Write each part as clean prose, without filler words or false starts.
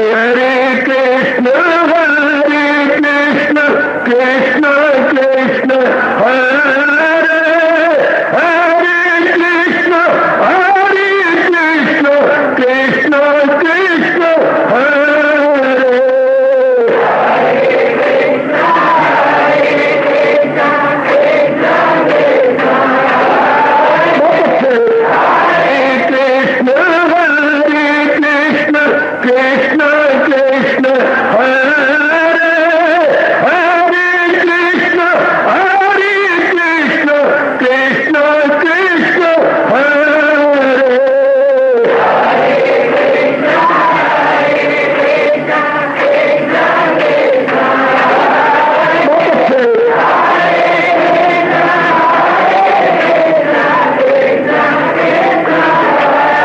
हरे कृष्ण कृष्ण कृष्ण हरे हरे कृष्ण कृष्ण कृष्ण हरे कृष्ण कृष्ण हरे हरे कृष्ण कृष्ण कृष्ण हरे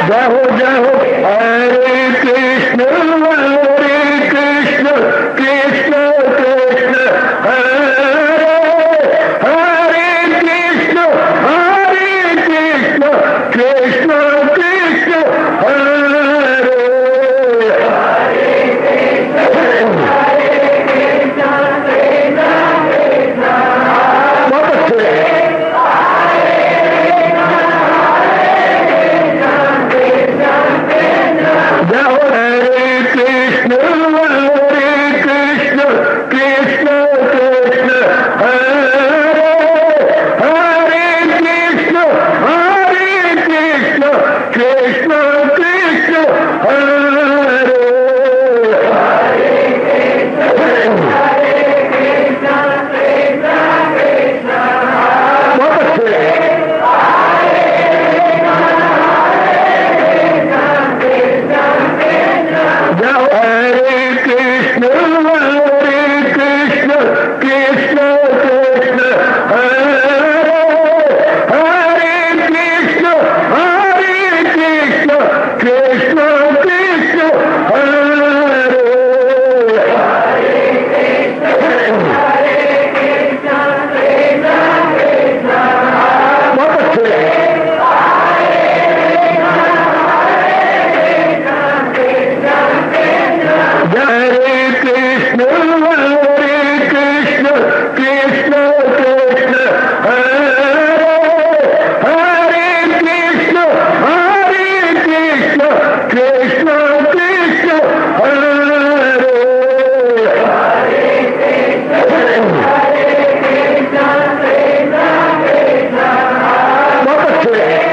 जय हो हरे कृष्ण कृष्ण कृष्ण हरे हरे कृष्ण कृष्ण कृष्ण हरे बहुत अच्छे जय हो हरे कृष्ण कृष्ण कृष्ण हरे हरे कृष्ण कृष्ण कृष्ण हरे बहुत अच्छे जय हो हरे कृष्ण कृष्ण कृष्ण हरे हरे कृष्ण कृष्ण कृष्ण हरे बहुत अच्छे हरे कृष्ण कृष्ण हरे हरे कृष्ण कृष्ण कृष्ण हरे बहुत अच्छे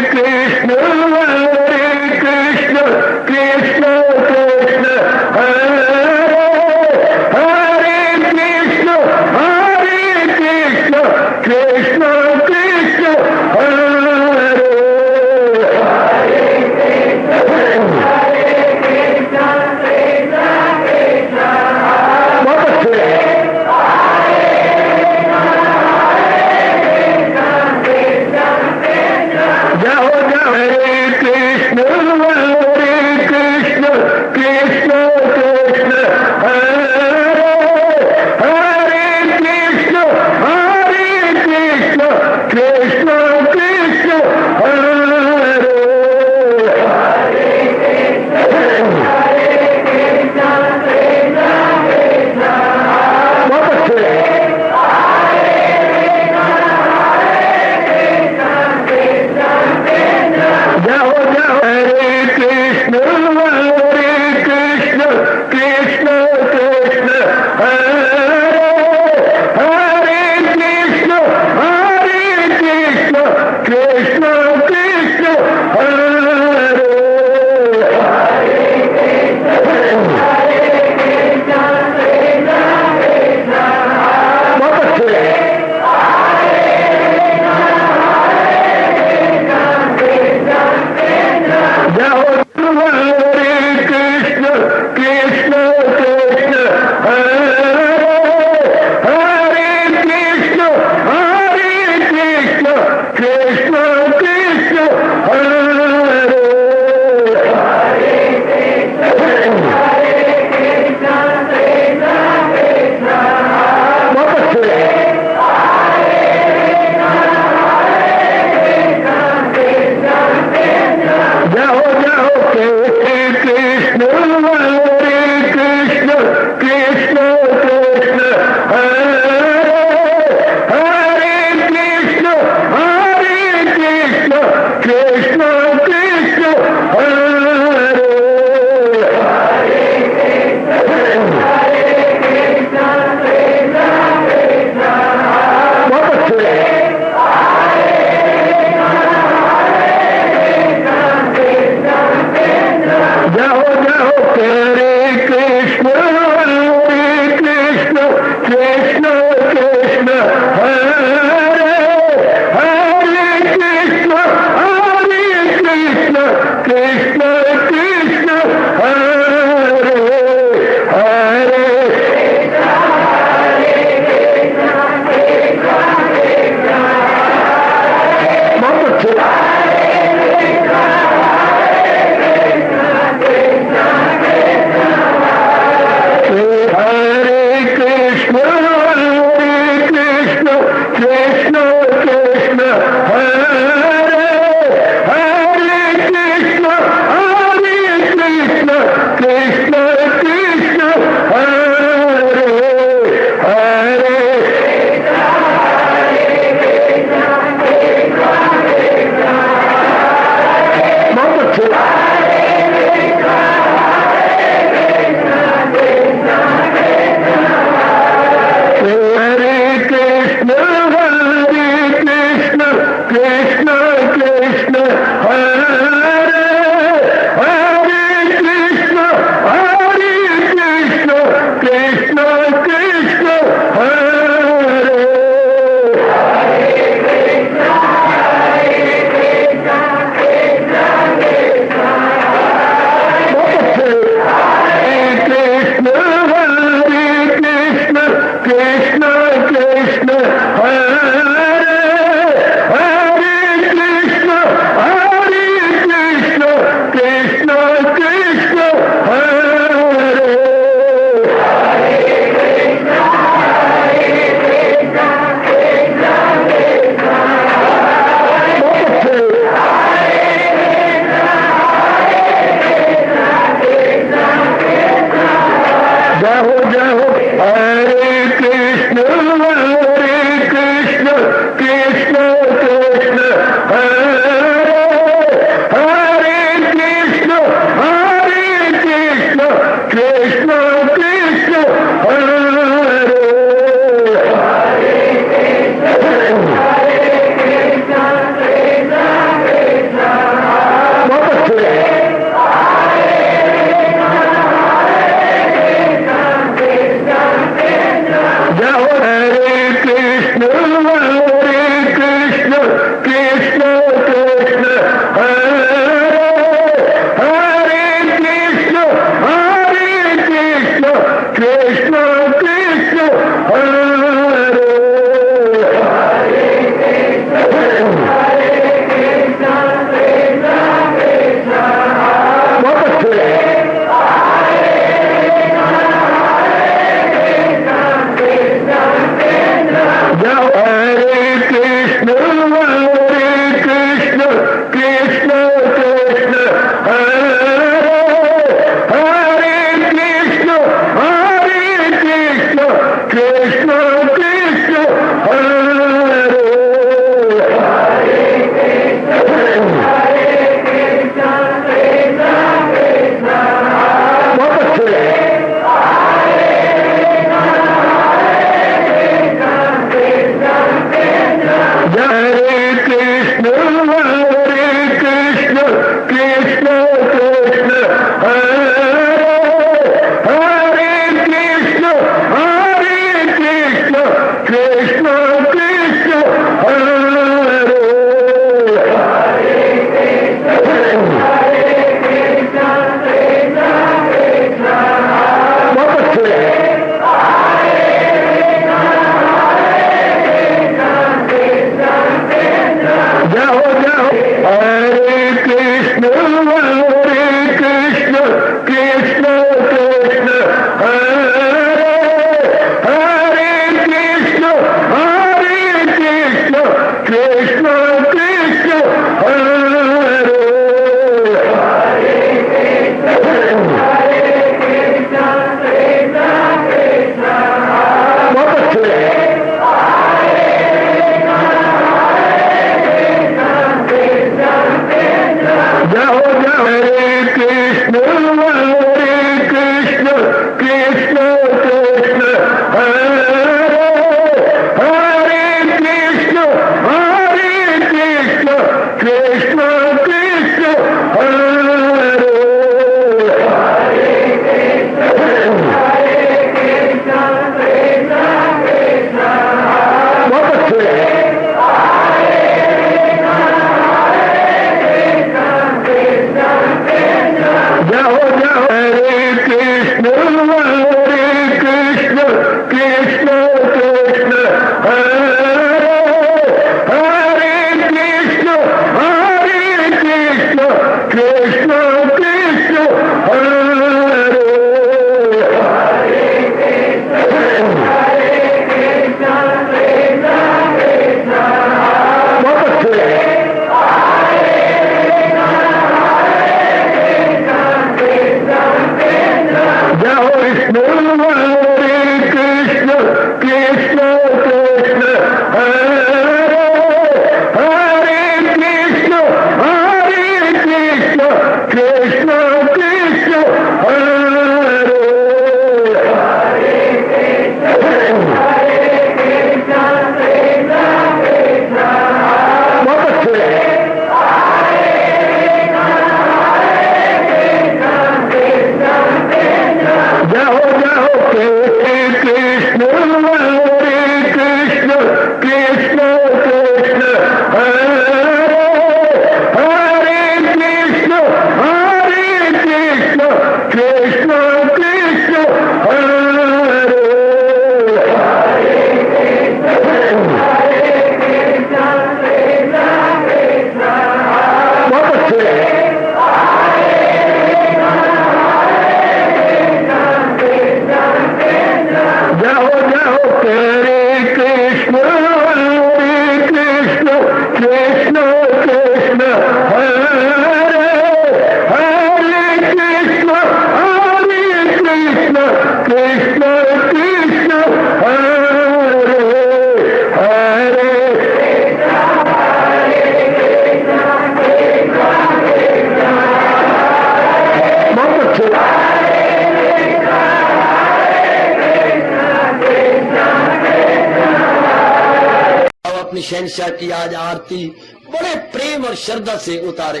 अपनी शहनशाह की आज आरती बड़े प्रेम और श्रद्धा से उतारे।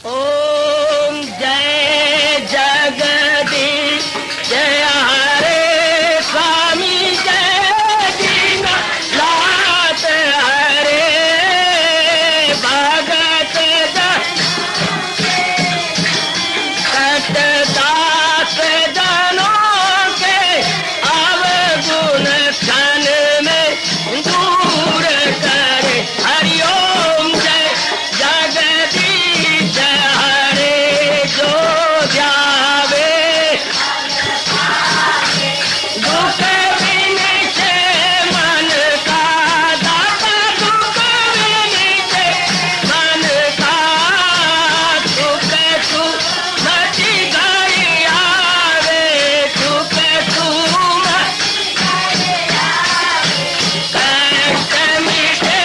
ओम जय जगदीश जय हरे स्वामी जय दीनानाथ हरे भगत दास जनों के अवगुण क्षण में दूर करे। हरिओम जय जगदीश हरे जो जावे दुख विनिचे मन का दाता दुख विनिचे मन का सुख तू मची गई आवे सुख तू कष्ट मिटे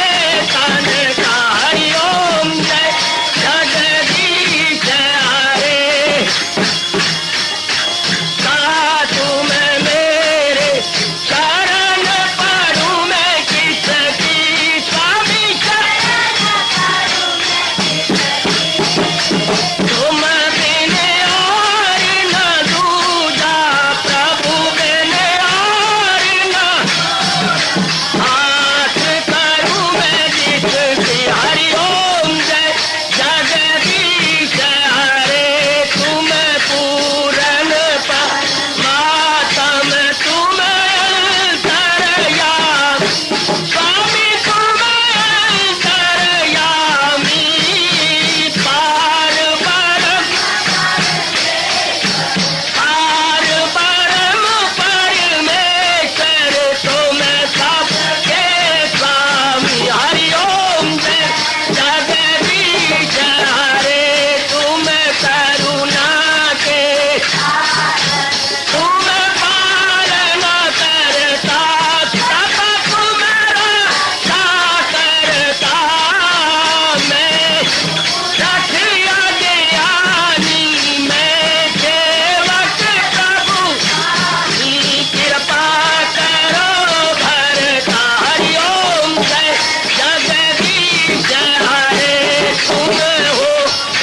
तन का। हरिओम जय जगदीश हरे तुम मेरे शरण पड़ूं मैं किसकी स्वामी तुम बिन और न दूजा प्रभु बिन और न हाथ करूं मैं जिसकी। हरिओम जय जगदीश हरे तुम पूरन मातम तुम तरया स्वामी तुम तरयामी पार परम परमेश्वर तुम सबके स्वामी। हरिओम जय जगदीश हरे तुम करुणा के तुम पालना करता सब तुम्हारा करता मैं रखिया ज्ञानी मैं सेवक प्रभु कृपा करो भरता। हरिओम जय जगदीश हरे तुम हो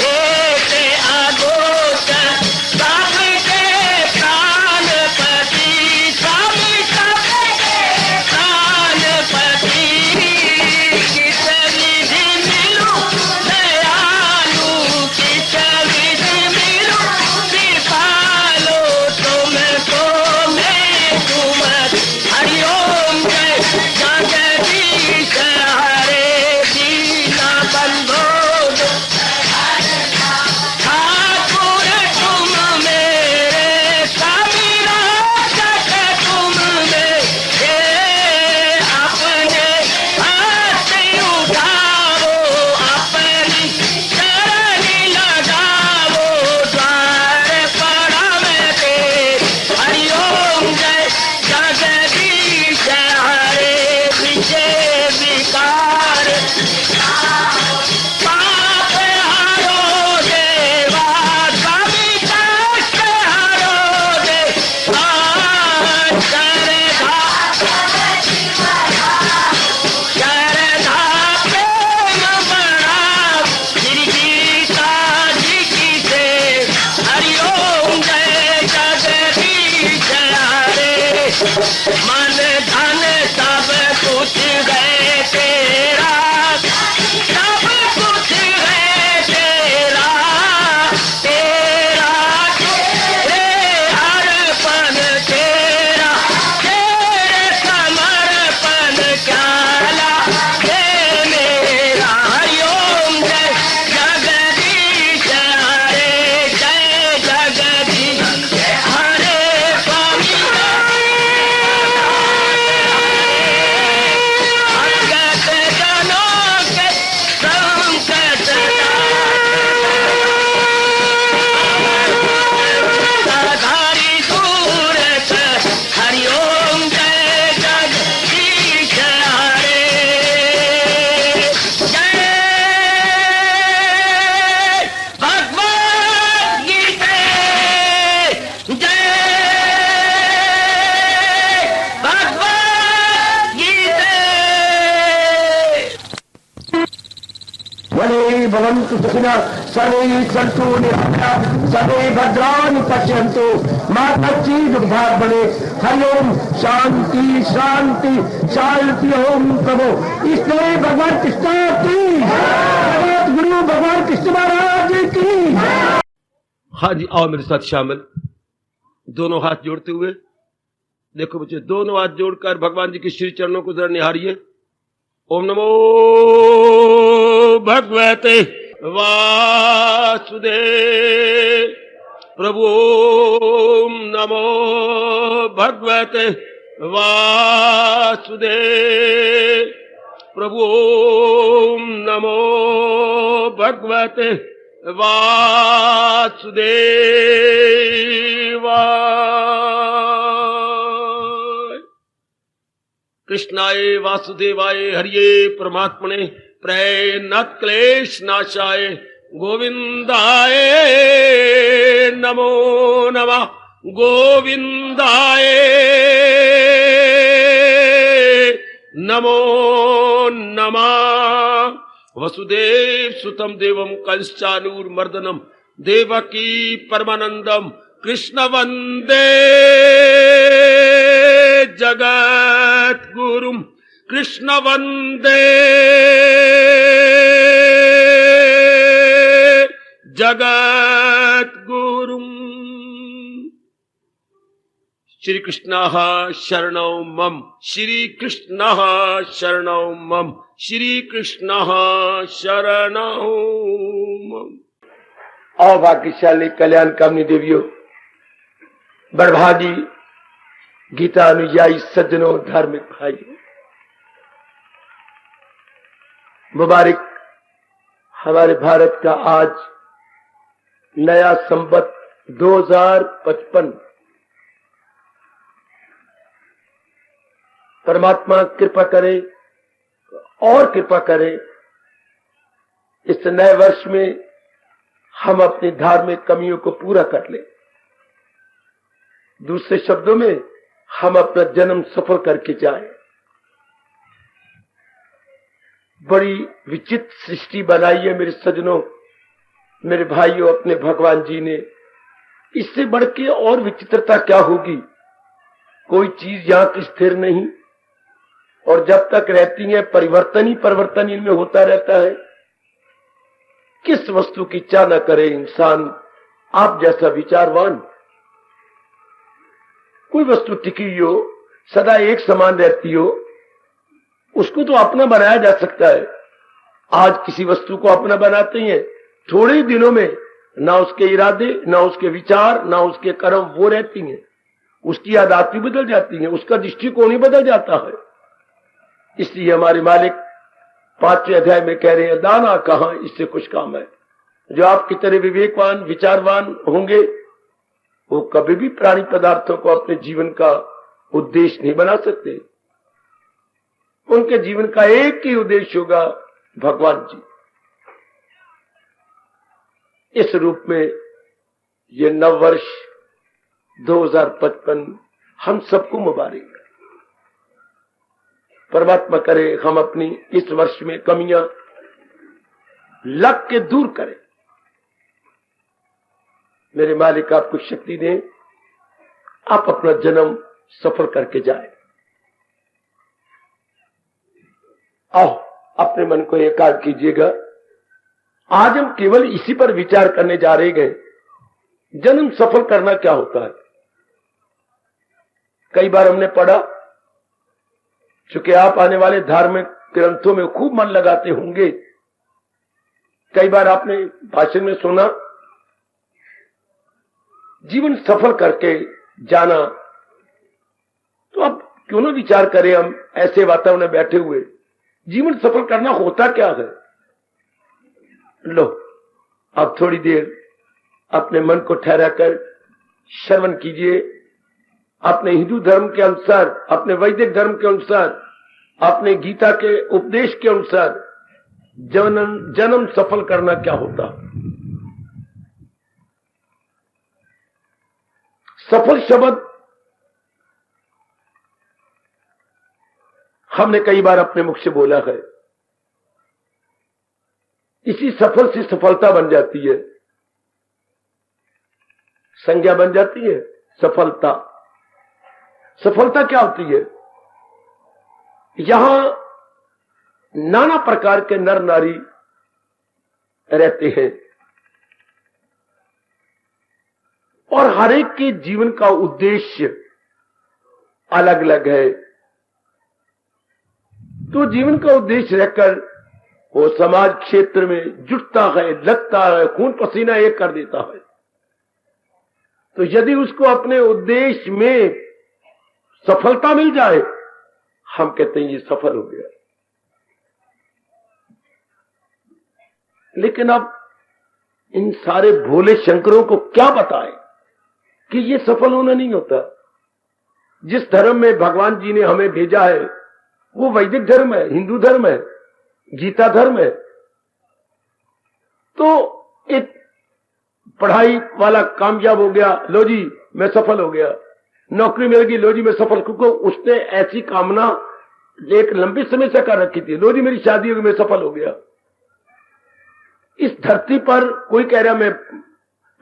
एक अगोचर सबके प्राणपति स्वामी सबके प्राणपति किस विधि मिलूं दयालु किस विधि मिलूं कृपालो तुमको मैं तुम। हरिओम जय जगदीश हरे दीना बंधो ठाकुर तुम मेरे स्वामी रक्षक तुम मेरे अपने हाथ उठाओ अपनी शरण लगाओ द्वार पड़ा मैं तेरे। हरिओम जय जगदीश हरे विजय विकार पाप हरो देवा स्वामी कष्ट हरो देवा श्रद्धा प्रेम बड़ा गिरगीता जी की से। हरिओम जय जगदीश हरे मन धन सब कुछ है तेरा सब कुछ है तेरा तेरा तेरे अर्पण तेरा तेरे समर्पण क्या लागे मेरा। हरिओम जय जगदीश हरे जय जगदीश हरे स्वामी भवन्तु सुखिनः सर्वे सन्तु निरामयाः सर्वे भद्राणि पश्यन्तु मा कश्चित् दुर्भाग्यं भवेत्। हरि ओम शांति शांति शांति। ओम प्रभु इसलिए भगवान कृष्ण की गुरु भगवान कृष्ण महाराज की। हाँ जी, आओ मेरे साथ शामिल, दोनों हाथ जोड़ते हुए। देखो बच्चे, दोनों हाथ जोड़कर भगवान जी के श्री चरणों को जरा निहारिए। ओम नमो भगवते वासुदेव प्रभु। ओम नमो भगवते वासुदेव प्रभु। ओम नमो भगवते वासुदेवाय। कृष्णाय वासुदेवाय हरिये परमात्मने प्रेरणात् क्लेश नाशाय गोविंदाय नमो नमः। गोविंदाय नमो नमः। वसुदेव सुतम देवम कंसचानूरमर्दनम देवकी परमानंदम कृष्ण वंदे जगत गुरुम। कृष्ण वंदे जगत गुरुम। श्री कृष्ण शरणौ मम। श्री कृष्ण शरणौ मम। श्री कृष्ण शरणौ मम। और भाग्यशाली कल्याण कामनी देवियों, बड़भागी गीता अनुयायी सज्जनों, धार्मिक भाइयों, मुबारक हमारे भारत का आज नया संवत 2055। परमात्मा कृपा करे और कृपा करे इस नए वर्ष में हम अपनी धार्मिक कमियों को पूरा कर लें। दूसरे शब्दों में, हम अपना जन्म सफल करके जाएं। बड़ी विचित्र सृष्टि बनाई है मेरे सज्जनों, मेरे भाइयों, अपने भगवान जी ने। इससे बढ़ के और विचित्रता क्या होगी? कोई चीज यहां की स्थिर नहीं, और जब तक रहती है परिवर्तन ही परिवर्तन इनमें होता रहता है। किस वस्तु की इच्छा न करे इंसान, आप जैसा विचारवान। कोई वस्तु टिकी हो, सदा एक समान रहती हो, उसको तो अपना बनाया जा सकता है। आज किसी वस्तु को अपना बनाते हैं, थोड़े ही दिनों में ना उसके इरादे, ना उसके विचार, ना उसके कर्म वो रहती हैं। उसकी आदतें बदल जाती हैं, उसका दृष्टिकोण ही बदल जाता है। इसलिए हमारे मालिक 5वें अध्याय में कह रहे हैं, दाना कहां, इससे कुछ काम है। जो आपकी तरह विवेकवान विचारवान होंगे, वो कभी भी प्राणी पदार्थों को अपने जीवन का उद्देश्य नहीं बना सकते। उनके जीवन का एक ही उद्देश्य होगा, भगवान जी। इस रूप में ये नव वर्ष 2055 हम सबको मुबारक। परमात्मा करे हम अपनी इस वर्ष में कमियां लग के दूर करें। मेरे मालिक आपको शक्ति दें, आप अपना जन्म सफल करके जाएं। आओ अपने मन को एकाग्र कीजिएगा। आज हम केवल इसी पर विचार करने जा रहे हैं, जन्म सफल करना क्या होता है। कई बार हमने पढ़ा, चूंकि आप आने वाले धार्मिक ग्रंथों में खूब मन लगाते होंगे, कई बार आपने भाषण में सुना, जीवन सफल करके जाना। तो अब क्यों ना विचार करें हम ऐसे वातावरण में बैठे हुए, जीवन सफल करना होता क्या है। लो, अब थोड़ी देर अपने मन को ठहरा कर श्रवण कीजिए। अपने हिंदू धर्म के अनुसार, अपने वैदिक धर्म के अनुसार, अपने गीता के उपदेश के अनुसार जन्म सफल करना क्या होता। सफल शब्द हमने कई बार अपने मुख से बोला है। इसी सफल से सफलता बन जाती है, संज्ञा बन जाती है सफलता। सफलता क्या होती है? यहां नाना प्रकार के नर नारी रहते हैं और हर एक के जीवन का उद्देश्य अलग अलग है। तो जीवन का उद्देश्य रहकर वो समाज क्षेत्र में जुटता है, लगता है, खून पसीना एक कर देता है। तो यदि उसको अपने उद्देश्य में सफलता मिल जाए, हम कहते हैं ये सफल हो गया। लेकिन अब इन सारे भोले शंकरों को क्या बताएं कि ये सफल होना नहीं होता। जिस धर्म में भगवान जी ने हमें भेजा है वो वैदिक धर्म है, हिंदू धर्म है, गीता धर्म है। तो एक पढ़ाई वाला कामयाब हो गया, लो जी मैं सफल हो गया, नौकरी मिल गई, लो जी मैं सफल, क्योंकि उसने ऐसी कामना एक लंबे समय से कर रखी थी, लो जी मेरी शादी होगी मैं सफल हो गया। इस धरती पर कोई कह रहा मैं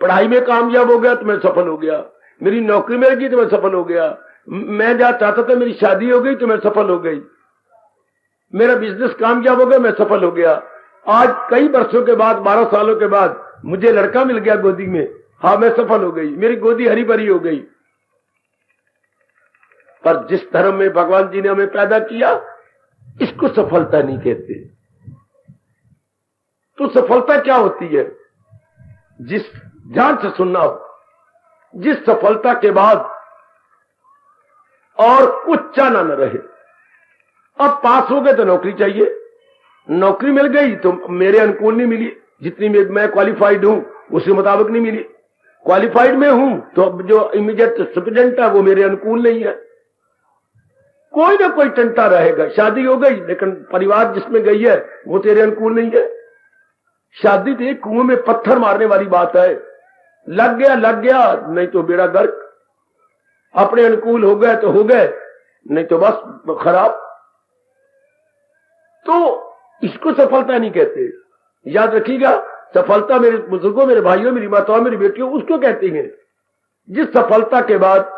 पढ़ाई में कामयाब हो गया तो मैं सफल हो गया, मेरी नौकरी मिल गई तो मैं सफल हो गया, मैं जहां चाहता था मेरी शादी हो गई तो मैं सफल हो गई, मेरा बिजनेस कामयाब हो गया मैं सफल हो गया। आज कई वर्षों के बाद, 12 सालों के बाद मुझे लड़का मिल गया गोदी में, हाँ मैं सफल हो गई, मेरी गोदी हरी भरी हो गई। पर जिस धर्म में भगवान जी ने हमें पैदा किया इसको सफलता नहीं कहते। तो सफलता क्या होती है? जिस ध्यान से सुनना हो, जिस सफलता के बाद और कुछ चाहना न रहे। अब पास हो गए तो नौकरी चाहिए, नौकरी मिल गई तो मेरे अनुकूल नहीं मिली, जितनी मैं क्वालिफाइड हूं उसके मुताबिक नहीं मिली, क्वालिफाइड में हूं तो अब जो इमीडिएट सुपरिटेंडेंट है वो मेरे अनुकूल नहीं है। कोई ना कोई टंटा रहेगा। शादी हो गई लेकिन परिवार जिसमें गई है वो तेरे अनुकूल नहीं है। शादी तो एक कुएं में पत्थर मारने वाली बात है, लग गया नहीं तो बेड़ा गर्क, अपने अनुकूल हो गए तो हो गए, नहीं तो बस खराब। तो इसको सफलता नहीं कहते। याद रखिएगा, सफलता मेरे बुजुर्गों, मेरे भाइयों, मेरी माताओं, मेरी बेटियों उसको कहती हैं जिस सफलता के बाद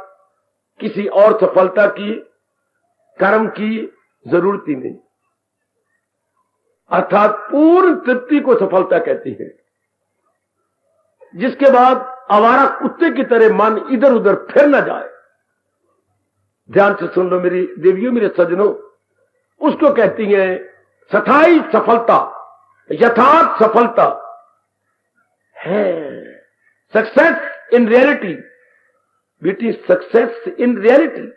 किसी और सफलता की, कर्म की जरूरत ही नहीं, अर्थात पूर्ण तृप्ति को सफलता कहती है। जिसके बाद आवारा कुत्ते की तरह मन इधर उधर फिर न जाए। ध्यान से सुन लो मेरी देवियों, मेरे सज्जनों, उसको कहती है स्थायी सफलता, यथार्थ सफलता है। सक्सेस इन रियलिटी, बेटी सक्सेस इन रियलिटी।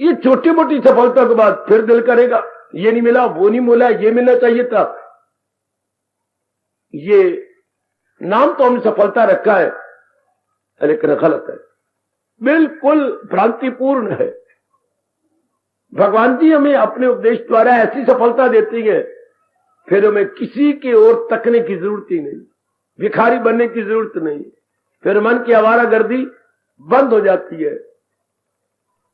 ये छोटी मोटी सफलता के बाद फिर दिल करेगा ये नहीं मिला, वो नहीं मिला, ये मिलना चाहिए था। ये नाम तो हमने सफलता रखा है लेकिन गलत है, बिल्कुल भ्रांतिपूर्ण है। भगवान जी हमें अपने उपदेश द्वारा ऐसी सफलता देती है फिर हमें किसी की ओर तकने की जरूरत ही नहीं, भिखारी बनने की जरूरत नहीं। फिर मन की आवारागर्दी बंद हो जाती है,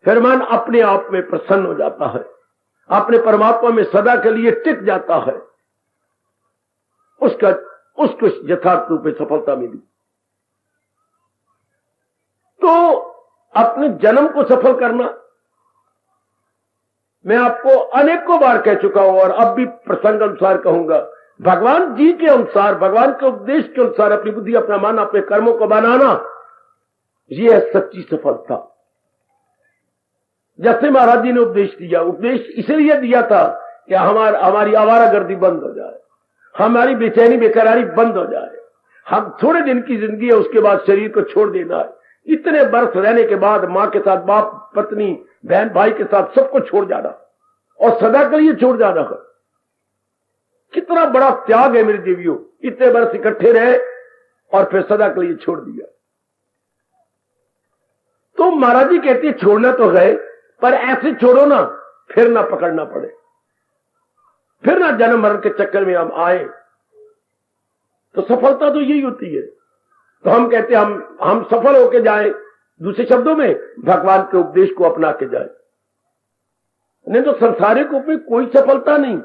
फिर मन अपने आप में प्रसन्न हो जाता है, अपने परमात्मा में सदा के लिए टिक जाता है। उसको यथार्थ रूप में सफलता मिली। तो अपने जन्म को सफल करना, मैं आपको अनेकों बार कह चुका हूं और अब भी प्रसंग अनुसार कहूंगा, भगवान जी के अनुसार, भगवान के उपदेश के अनुसार अपनी बुद्धि, अपना मन, अपने कर्मों को बनाना, यह है सच्ची सफलता। जैसे महाराज जी ने उपदेश दिया, उपदेश इसलिए दिया था कि हमारी आवारागर्दी बंद हो जाए, हमारी बेचैनी बेकरारी बंद हो जाए। हम थोड़े दिन की जिंदगी है, उसके बाद शरीर को छोड़ देना है। इतने बरस रहने के बाद मां के साथ, बाप पत्नी, बहन भाई के साथ सबको छोड़ जाना और सदा के लिए छोड़ जाना है। कितना बड़ा त्याग है मेरे देवियों। इतने बरस इकट्ठे रहे और फिर सदा के लिए छोड़ दिया। तो महाराज जी कहते हैं छोड़ना तो है पर ऐसे छोड़ो ना फिर ना पकड़ना पड़े, फिर ना जन्म मरण के चक्कर में हम आए। तो सफलता तो यही होती है। तो हम कहते हैं हम सफल होके जाए, दूसरे शब्दों में भगवान के उपदेश को अपना के जाए। नहीं तो संसारिक रूप में कोई सफलता नहीं।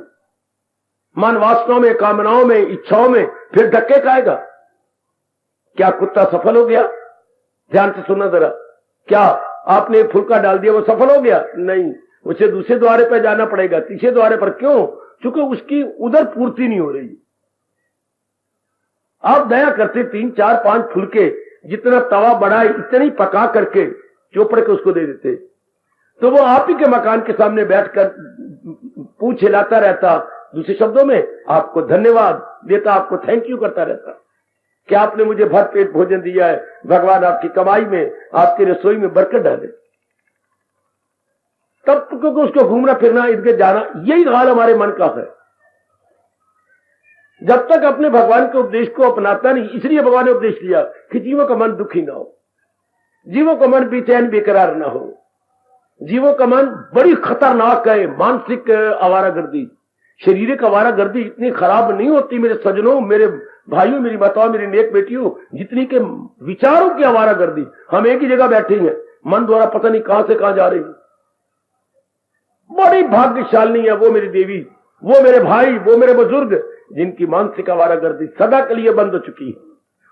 मन वासनाओं में, कामनाओं में, इच्छाओं में फिर धक्के खाएगा। क्या कुत्ता सफल हो गया? ध्यान से सुनना जरा। क्या आपने एक फुलका डाल दिया वो सफल हो गया? नहीं, उसे दूसरे द्वारे पर जाना पड़ेगा, तीसरे द्वारे पर। क्यों? क्योंकि उसकी उधर पूर्ति नहीं हो रही। आप दया करते 3, 4, 5 फुलके, जितना तवा बड़ा है इतनी पका करके चोपड़ के उसको दे देते, तो वो आप ही के मकान के सामने बैठकर पूछ हिलाता रहता, दूसरे शब्दों में आपको धन्यवाद देता, आपको थैंक यू करता रहता कि आपने मुझे भर पेट भोजन दिया है, भगवान आपकी कमाई में, आपकी रसोई में बरकत डाले। तब क्योंकि उसको घूमना फिरना, इधर जाना, यही हाल हमारे मन का है। जब तक अपने भगवान के उपदेश को अपनाता नहीं, इसलिए भगवान ने उपदेश दिया कि जीवों का मन दुखी ना हो, जीवों का मन बेचैन बेकरार ना हो। जीवों का मन बड़ी खतरनाक है, मानसिक आवारागर्दी, शारीरिक आवारागर्दी इतनी खराब नहीं होती मेरे सज्जनों, मेरे भाइयों, मेरी माताओं, मेरी नेक बेटियों, जितनी के विचारों की आवारागर्दी। हम एक ही जगह बैठे हैं, मन द्वारा पता नहीं कहां से कहां जा रही। बड़ी भाग्यशाली है वो मेरी देवी, वो मेरे भाई, वो मेरे बुजुर्ग, जिनकी मानसिक आवारागर्दी सदा के लिए बंद हो चुकी है।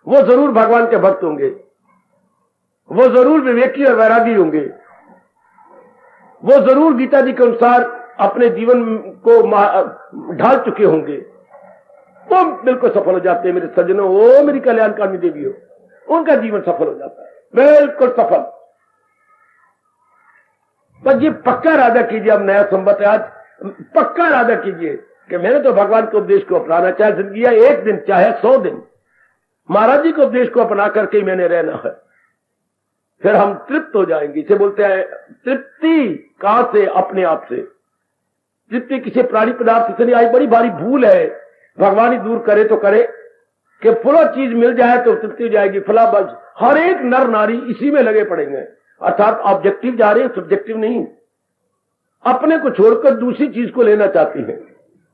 वो जरूर भगवान के भक्त होंगे, वो जरूर विवेकी और वैरागी होंगे, वो जरूर गीता जी के अनुसार अपने जीवन को ढाल चुके होंगे। वो बिल्कुल सफल हो जाते हैं मेरे सज्जनों। वो मेरी कल्याणकामी देवी हो, उनका जीवन सफल हो जाता है, बिल्कुल सफल। बस ये पक्का इरादा कीजिए, अब नया संवत है आज, पक्का इरादा कीजिए कि मैंने तो भगवान के उपदेश को अपनाना, चाहे जिंदगी है 1 दिन चाहे 100 दिन, महाराज जी के उपदेश को अपना करके ही मैंने रहना है। फिर हम तृप्त हो जाएंगे। इसे बोलते हैं तृप्ति। कहां से? अपने आप से। तृप्ति किसी प्राणी पदार्थ से नहीं आई। बड़ी भारी भूल है, भगवान ही दूर करे तो करे, कि फला चीज मिल जाए तो तृप्ति हो जाएगी, फला बस। हर एक नर नारी इसी में लगे पड़ेंगे, अर्थात ऑब्जेक्टिव जा रहे हैं, सब्जेक्टिव नहीं। अपने को छोड़कर दूसरी चीज को लेना चाहती है।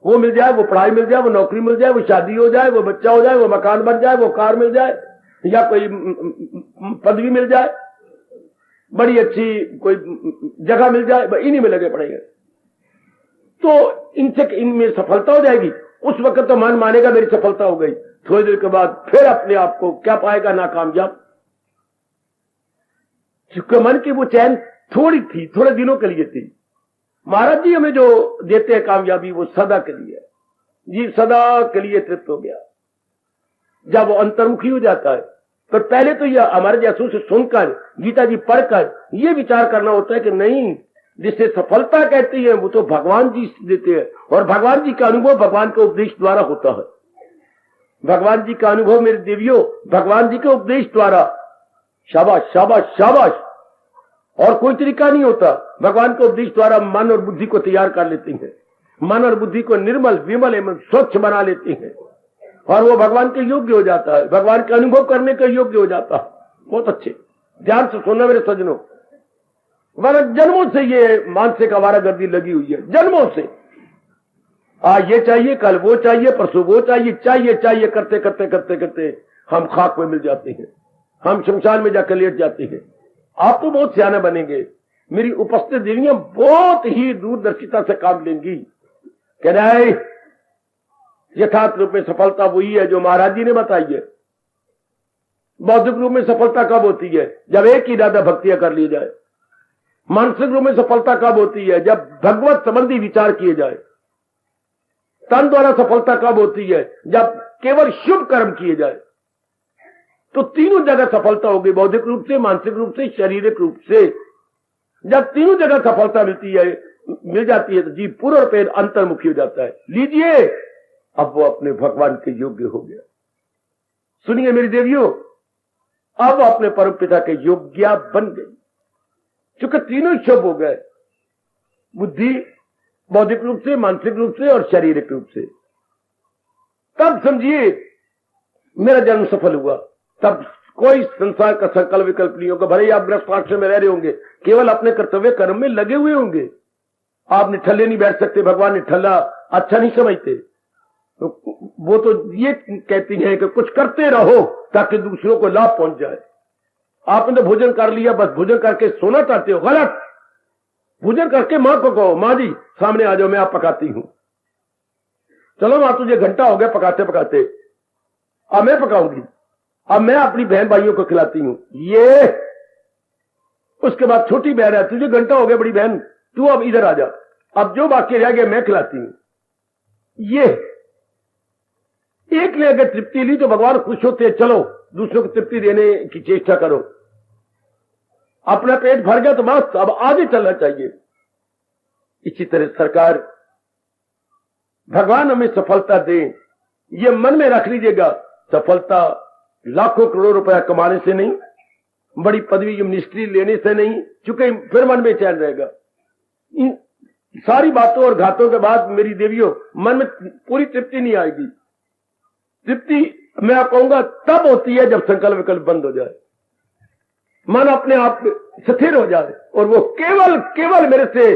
वो मिल जाए, वो पढ़ाई मिल जाए, वो नौकरी मिल जाए, वो शादी हो जाए, वो बच्चा हो जाए, वो मकान बन जाए, वो कार मिल जाए, या कोई पदवी मिल जाए, बड़ी अच्छी कोई जगह मिल जाए, इन्हीं में लगे पड़ेंगे। तो इनसे इनमें सफलता हो जाएगी। उस वक्त तो मन मानेगा मेरी सफलता हो गई, थोड़ी देर के बाद फिर अपने आप को क्या पाएगा? नाकामयाब। क्योंकि मन की वो चैन थोड़ी थी, थोड़े दिनों के लिए थी। महाराज जी हमें जो देते हैं कामयाबी, वो सदा के लिए जी, सदा के लिए तृप्त हो गया। जब वो अंतर्मुखी हो जाता है, तो पहले तो यह हमारे जैसों से सुनकर, गीता जी पढ़कर ये विचार करना होता है कि नहीं, जिसे सफलता कहती है वो तो भगवान जी देते हैं, और भगवान जी का अनुभव भगवान के उपदेश द्वारा होता है। भगवान जी का अनुभव मेरे देवियों भगवान जी के उपदेश द्वारा। शाबाश शाबाश शाबाश। और कोई तरीका नहीं होता। भगवान के उपदेश द्वारा मन और बुद्धि को तैयार कर लेती है, मन और बुद्धि को निर्मल, विमल एवं स्वच्छ बना लेती है, और वो भगवान के योग्य हो जाता है, भगवान का अनुभव करने के योग्य हो जाता है। बहुत अच्छे, ध्यान से सुनना मेरे सज्जनों। वरना जन्मों से ये मानसिक आवारागर्दी लगी हुई है, जन्मों से। आज ये चाहिए, कल वो चाहिए, परसों वो चाहिए, चाहिए चाहिए करते करते करते करते हम खाक में मिल जाते हैं, हम शमशान में जाकर लेट जाते हैं। आप तो बहुत सियाने बनेंगे, मेरी उपस्थित देवियां बहुत ही दूरदर्शिता से काम लेंगी। कह रहे यथार्थ रूप में सफलता वही है जो महाराज जी ने बताई है। बौद्धिक रूप में सफलता कब होती है? जब एक ही इरादा भक्तियां कर ली जाए। मानसिक रूप में सफलता कब होती है? जब भगवत संबंधी विचार किए जाए। तन द्वारा सफलता कब होती है? जब केवल शुभ कर्म किए जाए। तो तीनों जगह सफलता होगी, बौद्धिक रूप से, मानसिक रूप से, शारीरिक रूप से। जब तीनों जगह सफलता मिल जाती है तो जीव पूर्ण रूप से अंतर्मुखी हो जाता है। लीजिए, अब वो अपने भगवान के योग्य हो गया। सुनिए मेरी देवियों, अब वो अपने परम पिता के योग्य बन गई, क्योंकि तीनों शुभ हो गए, बुद्धि, बौद्धिक रूप से, मानसिक रूप से और शारीरिक रूप से। तब समझिए मेरा जन्म सफल हुआ। तब कोई संसार का संकल्प विकल्प नहीं होगा। भले ही आप गृहस्थ आश्रम में रह रहे होंगे, केवल अपने कर्तव्य कर्म में लगे हुए होंगे। आप निठल्ले नहीं बैठ सकते, भगवान निठल्ला अच्छा नहीं समझते। तो वो तो ये कहती है कि कुछ करते रहो ताकि दूसरों को लाभ पहुंच जाए। आपने तो भोजन कर लिया, बस भोजन करके सोना चाहते हो, गलत। भोजन करके मां को कहो, मां जी सामने आ जाओ, मैं आप पकाती हूं। चलो मां तुझे घंटा हो गया पकाते पकाते, अब मैं पकाऊंगी, अब मैं अपनी बहन भाइयों को खिलाती हूं। ये उसके बाद छोटी बहन है, तुझे घंटा हो गया बड़ी बहन, तू अब इधर आ जा, अब जो बाकी रह गया मैं खिलाती हूं। ये एक ने अगर तृप्ति ली तो भगवान खुश होते हैं, चलो दूसरों को तृप्ति देने की चेष्टा करो। अपना पेट भर गया तो बस अब आगे चलना चाहिए। इसी तरह सरकार, भगवान हमें सफलता दे, ये मन में रख लीजिएगा, सफलता लाखों करोड़ों रुपया कमाने से नहीं, बड़ी पदवी मिनिस्ट्री लेने से नहीं, चूंकि फिर मन में चैन रहेगा। इन सारी बातों और घातों के बाद मेरी देवियों मन में पूरी तृप्ति नहीं आएगी। तृप्ति मैं कहूंगा तब होती है जब संकल्प विकल्प बंद हो जाए, मन अपने आप स्थिर हो जाए और वो केवल केवल मेरे से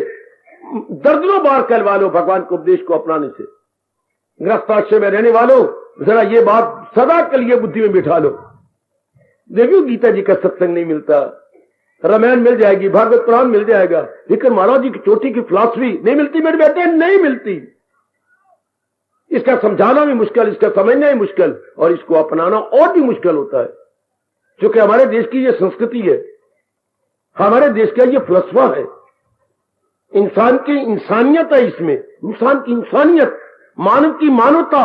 दर्जनों बार कहलवा लो भगवान के उपदेश को अपनाने से। गृहस्थाश्रम में रहने वालों जरा ये बात सदा के लिए बुद्धि में बिठा लो। देखियो गीता जी का सत्संग नहीं मिलता, रामायण मिल जाएगी, भागवत पुराण मिल जाएगा, लेकिन महाराज जी की चोटी की फिलॉसफी नहीं मिलती मेरे बेटे, नहीं मिलती। इसका समझाना भी मुश्किल, इसका समझना ही मुश्किल और इसको अपनाना और भी मुश्किल होता है, क्योंकि हमारे देश की ये संस्कृति है, हमारे देश का ये फलसफा है। इंसान की इंसानियत है इसमें, इंसान की इंसानियत, मानव की मानवता,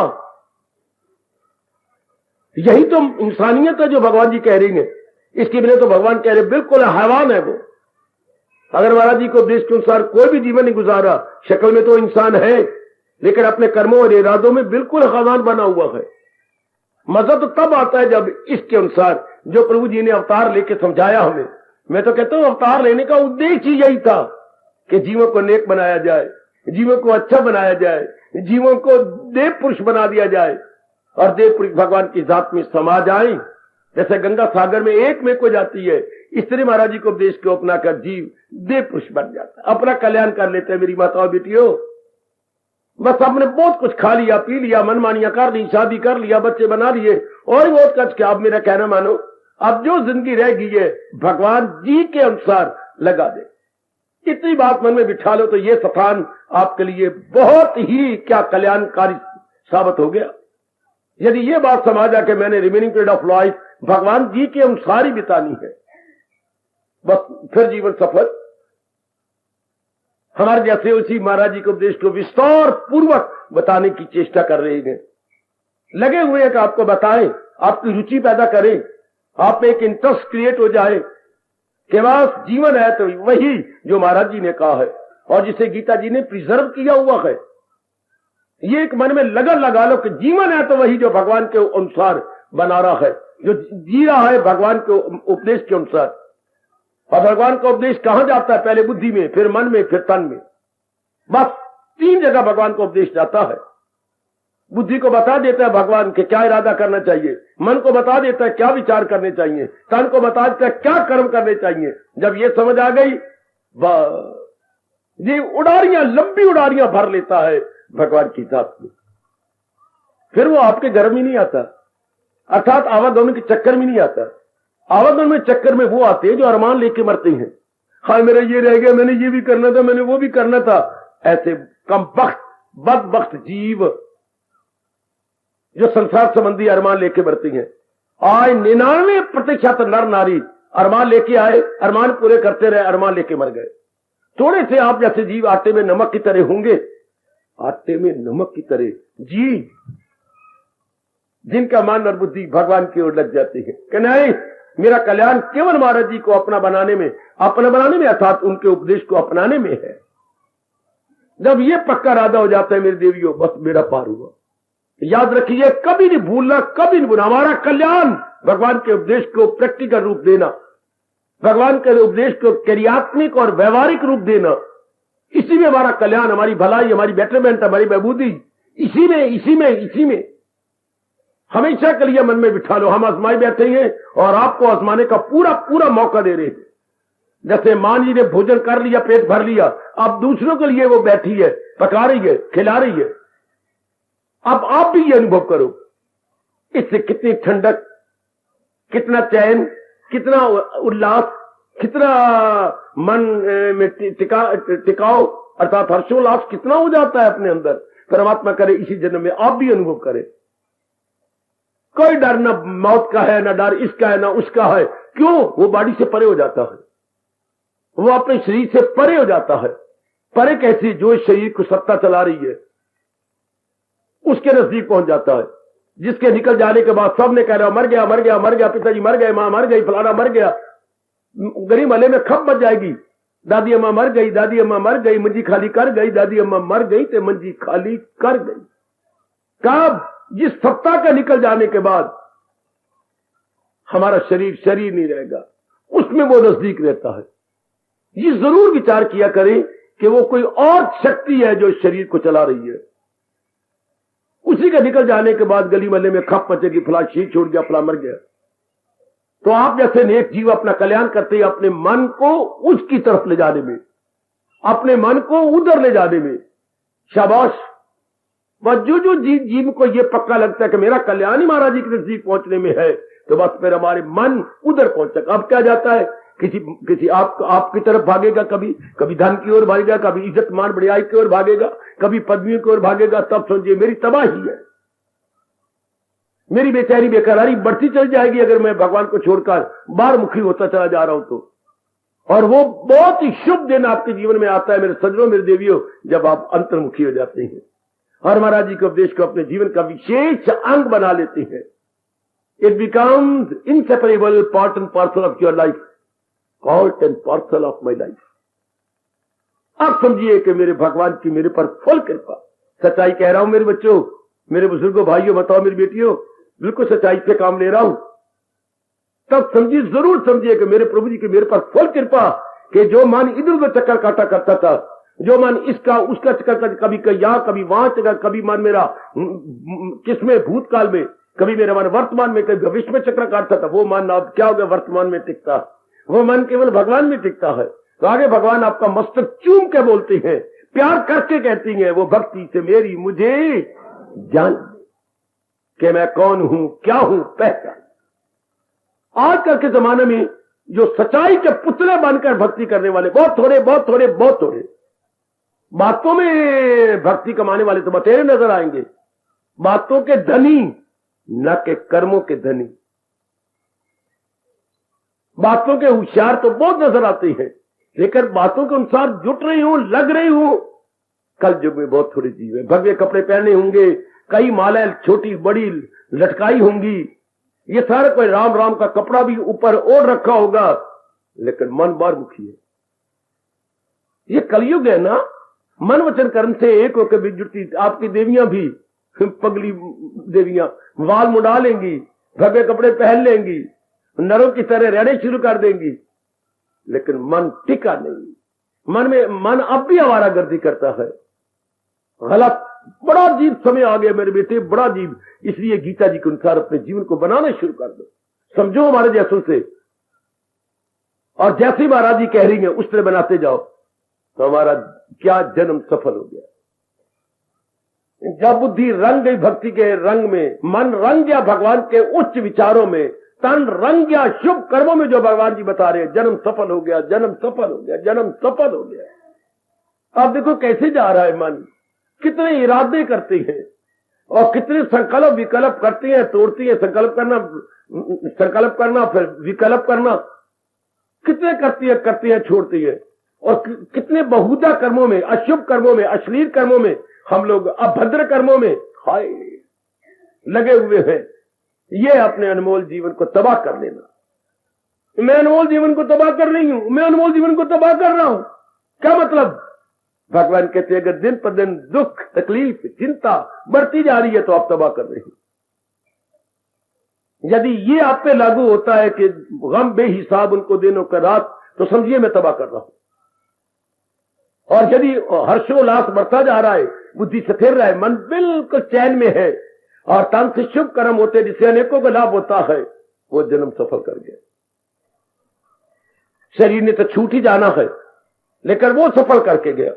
यही तो इंसानियत है जो भगवान जी कह रही है। इसके बिना तो भगवान कह रहे बिल्कुल हैवान है वो। अगर महाराज जी को उपदेश के अनुसार कोई भी जीवन नहीं गुजारा, शक्ल में तो इंसान है लेकिन अपने कर्मों और इरादों में बिल्कुल हैवान बना हुआ है। मजा तो तब आता है जब इसके अनुसार जो प्रभु जी ने अवतार लेके समझाया हमें। मैं तो कहता हूं अवतार लेने का उद्देश्य ही यही था कि जीवों को नेक बनाया जाए, जीवों को अच्छा बनाया जाए, जीवों को देव पुरुष बना दिया जाए और देव पुरुष भगवान की जात में समा जाए। जैसे गंगा सागर में एक में को जाती है, इस तरह महाराज जी को उपदेश को अपना कर जीव देव पुरुष बन जाता है, अपना कल्याण कर लेते हैं। मेरी माताओं बेटियों, बस आपने बहुत कुछ खा लिया, पी लिया, मनमानियां कर ली, शादी कर लिया, बच्चे बना लिए और बहुत कुछ क्या, अब मेरा कहना मानो, अब जो जिंदगी रह गई है भगवान जी के अनुसार लगा दे। इतनी बात मन में बिठा लो तो ये स्थान आपके लिए बहुत ही क्या कल्याणकारी साबित हो गया। यदि ये बात समझ आ कि मैंने रिमेनिंग पीरियड ऑफ लाइफ भगवान जी के अनुसार ही बितानी है, बस फिर जीवन सफल। हमारे जैसे उसी महाराज जी के उपदेश को विस्तार पूर्वक बताने की चेष्टा कर रहे हैं, लगे हुए हैं कि आपको बताएं, आपकी रुचि पैदा करें, आप में एक इंटरेस्ट क्रिएट हो जाए कि बस जीवन है तो वही जो महाराज जी ने कहा है और जिसे गीता जी ने प्रिजर्व किया हुआ है। ये एक मन में लगन लगा लो कि जीवन है तो वही जो भगवान के अनुसार बना रहा है, जो जी रहा है भगवान के उपदेश के अनुसार। और भगवान का उपदेश कहां जाता है? पहले बुद्धि में, फिर मन में, फिर तन में। बस 3 जगह भगवान का उपदेश जाता है। बुद्धि को बता देता है भगवान के क्या इरादा करना चाहिए, मन को बता देता है क्या विचार करने चाहिए, तन को बता देता है क्या कर्म करने चाहिए। जब ये समझ आ गई, ये उड़ारियां, लंबी उड़ारियां भर लेता है भगवान की जात में। फिर वो आपके घर में नहीं आता, अर्थात आवागमन के चक्कर में नहीं आता। आवागमन में चक्कर में वो आते हैं जो अरमान लेके मरते हैं। हाँ मेरा ये रह गया, मैंने ये भी करना था, मैंने वो भी करना था। ऐसे कमबख्त बदबख्त जीव जो संसार संबंधी अरमान लेके मरती हैं। आज 99% नर नारी अरमान लेके आए, अरमान पूरे करते रहे, अरमान लेके मर गए। थोड़े से आप जैसे जीव आटे में नमक की तरह होंगे, आटे में नमक की तरह जी, जिनका मन और बुद्धि भगवान की ओर लग जाती है कि नहीं, मेरा कल्याण केवल महाराज जी को अपना बनाने में अर्थात उनके उपदेश को अपनाने में है। जब ये पक्का इरादा हो जाता है मेरी देवियों, बस मेरा पार हुआ। याद रखिए, कभी नहीं भूलना, कभी नहीं भूलना, हमारा कल्याण भगवान के उपदेश को प्रैक्टिकल रूप देना, भगवान के उपदेश को क्रियात्मक और व्यवहारिक रूप देना, इसी में हमारा कल्याण, हमारी भलाई, हमारी बेटरमेंट, हमारी बहबूदी, इसी में हमेशा के लिए मन में बिठा लो। हम आजमाई बैठे हैं और आपको आजमाने का पूरा मौका दे रहे हैं। जैसे मां जी ने भोजन कर लिया, पेट भर लिया, अब दूसरों के लिए वो बैठी है, पका रही है, खिला रही है। अब आप भी ये अनुभव करो, इससे कितनी ठंडक, कितना चैन, कितना उल्लास, कितना मन में टिकाओ अर्थात हर्षोल्लास कितना हो जाता है अपने अंदर। परमात्मा करे इसी जन्म में आप भी अनुभव करें। कोई डर ना मौत का है, ना डर इसका है, ना उसका है। क्यों? वो बॉडी से परे हो जाता है, वो अपने शरीर से परे हो जाता है। परे कैसी? जो इस शरीर को सत्ता चला रही है उसके नजदीक पहुंच जाता है, जिसके निकल जाने के बाद सबने कह रहा मर गया, मर गया, मर गया, पिताजी मर गए, मां मर गई, फलाना मर गया, गली महल्ले में खप मच जाएगी, दादी अम्मा मर गई, दादी अम्मा मर गई, मंजी खाली कर गई, दादी अम्मा मर गई तो मंजी खाली कर गई। कब? जिस सत्ता के निकल जाने के बाद हमारा शरीर शरीर नहीं रहेगा, उसमें वो नजदीक रहता है। ये जरूर विचार किया करें कि वो कोई और शक्ति है जो शरीर को चला रही है। उसी के निकल जाने के बाद गली महल्ले में खप मचेगी, फला शरीर छोड़ गया, फला मर गया। तो आप जैसे नेक जीव अपना कल्याण करते हैं अपने मन को उसकी तरफ ले जाने में, अपने मन को उधर ले जाने में। शाबाश। बस जो जीव को ये पक्का लगता है कि मेरा कल्याण ही महाराज जी के नजदीक पहुंचने में है, तो बस फिर हमारे मन उधर पहुंचेगा। अब क्या जाता है, किसी आपकी तरफ भागेगा, कभी धन की ओर भागेगा, कभी इज्जत मान बड़ाई की ओर भागेगा, कभी पदवियों की ओर भागेगा। तब समझिए मेरी तबाही है, मेरी बेचारी बेकरारी बढ़ती चल जाएगी अगर मैं भगवान को छोड़कर बाहरमुखी होता चला जा रहा हूं तो। और वो बहुत ही शुभ दिन आपके जीवन में आता है मेरे सज्जनों, मेरे देवियों, जब आप अंतर्मुखी हो जाते हैं और महाराज जी के उपदेश को अपने जीवन का विशेष अंग बना लेते हैं। It becomes inseparable part and parcel of your life, part and parcel of my life. आप समझिए कि मेरे भगवान की मेरे पर फुल कृपा। सच्चाई कह रहा हूं मेरे बच्चों, मेरे बुजुर्गों, भाइयों, बताओ मेरी बेटियों, बिल्कुल सच्चाई से काम ले रहा हूं। तब समझिए, जरूर समझिए कि मेरे प्रभु जी की मेरे पर फुल कृपा कि जो मन इधर उधर चक्कर काटा करता था, जो मन इसका उसका चक्कर, कभी यहां कभी वहां चक्कर, कभी मन मेरा किसमें भूतकाल में, कभी मेरा मन वर्तमान में, कभी भविष्य में चक्कर काटता था, वो मन अब क्या हो गया, वर्तमान में टिकता। वो मन केवल भगवान में टिकता है। तो आगे भगवान आपका मस्तक चूम के बोलते हैं, प्यार करके कहती हैं, वो भक्ति से मेरी मुझे जान कि मैं कौन हूं, क्या हूं, पहचान। आजकल के जमाने में जो सच्चाई के पुतले बनकर भक्ति करने वाले बहुत थोड़े, बहुत थोड़े, बहुत थोड़े। बातों में भक्ति कमाने वाले तो बतेरे नजर आएंगे, बातों के धनी न के कर्मों के धनी। बातों के होशियार तो बहुत नजर आते हैं, लेकिन बातों के अनुसार जुट रही हूं, लग रही हूं। कल युग में बहुत थोड़े जीव है। भव्य कपड़े पहने होंगे, कई मालाएं छोटी बड़ी लटकाई होंगी, ये सारा कोई राम राम का कपड़ा भी ऊपर ओढ़ रखा होगा, लेकिन मन बाहरमुखी है। ये कलयुग है ना, मन वचन कर्म से एक होकर भी जुटती। आपकी देवियां भी, पगली देवियां वाल मुड़ा लेंगी, भव्य कपड़े पहन लेंगी, नरों की तरह रहने शुरू कर देंगी, लेकिन मन टिका नहीं। मन अब भी आवारागर्दी करता है। गलत, बड़ा अजीब समय आ गया मेरे बेटे, बड़ा अजीब। इसलिए गीता जी के अनुसार अपने जीवन को बनाना शुरू कर दो। समझो हमारे जैसों से, और जैसे महाराज जी कह रही हैं उस तरह बनाते जाओ, तो हमारा क्या जन्म सफल हो गया। जब बुद्धि रंग गई भक्ति के रंग में, मन रंग गया भगवान के उच्च विचारों में, तन रंग गया शुभ कर्मों में जो भगवान जी बता रहे हैं, जन्म सफल हो गया, जन्म सफल हो गया, जन्म सफल हो गया। अब देखो कैसे जा रहा है मन, कितने इरादे करते हैं और कितने संकल्प विकल्प करते हैं, तोड़ती है। संकल्प करना फिर विकल्प करना, कितने करती है छोड़ती है। और कितने बहुधा कर्मों में, अशुभ कर्मों में, अश्लील कर्मों में, हम लोग अभद्र कर्मों में हाय लगे हुए हैं। ये अपने अनमोल जीवन को तबाह कर लेना। मैं अनमोल जीवन को तबाह कर रही हूं, मैं अनमोल जीवन को तबाह कर रहा हूं। क्या मतलब? भगवान कहते हैं अगर दिन पर दिन दुख, तकलीफ, चिंता बढ़ती जा रही है तो आप तबाह कर रहे हैं। यदि ये आप पे लागू होता है कि गम बेहिसाब उनको दिनों का रात, तो समझिए मैं तबाह कर रहा हूं। और यदि हर्षोल्लास बढ़ता जा रहा है, बुद्धि स्थिर रहा है, मन बिल्कुल चैन में है और तन से शुभ कर्म होते जिससे अनेकों का लाभ होता है, वो जन्म सफल कर गया। शरीर ने तो छूट ही जाना है, लेकिन वो सफल करके गया,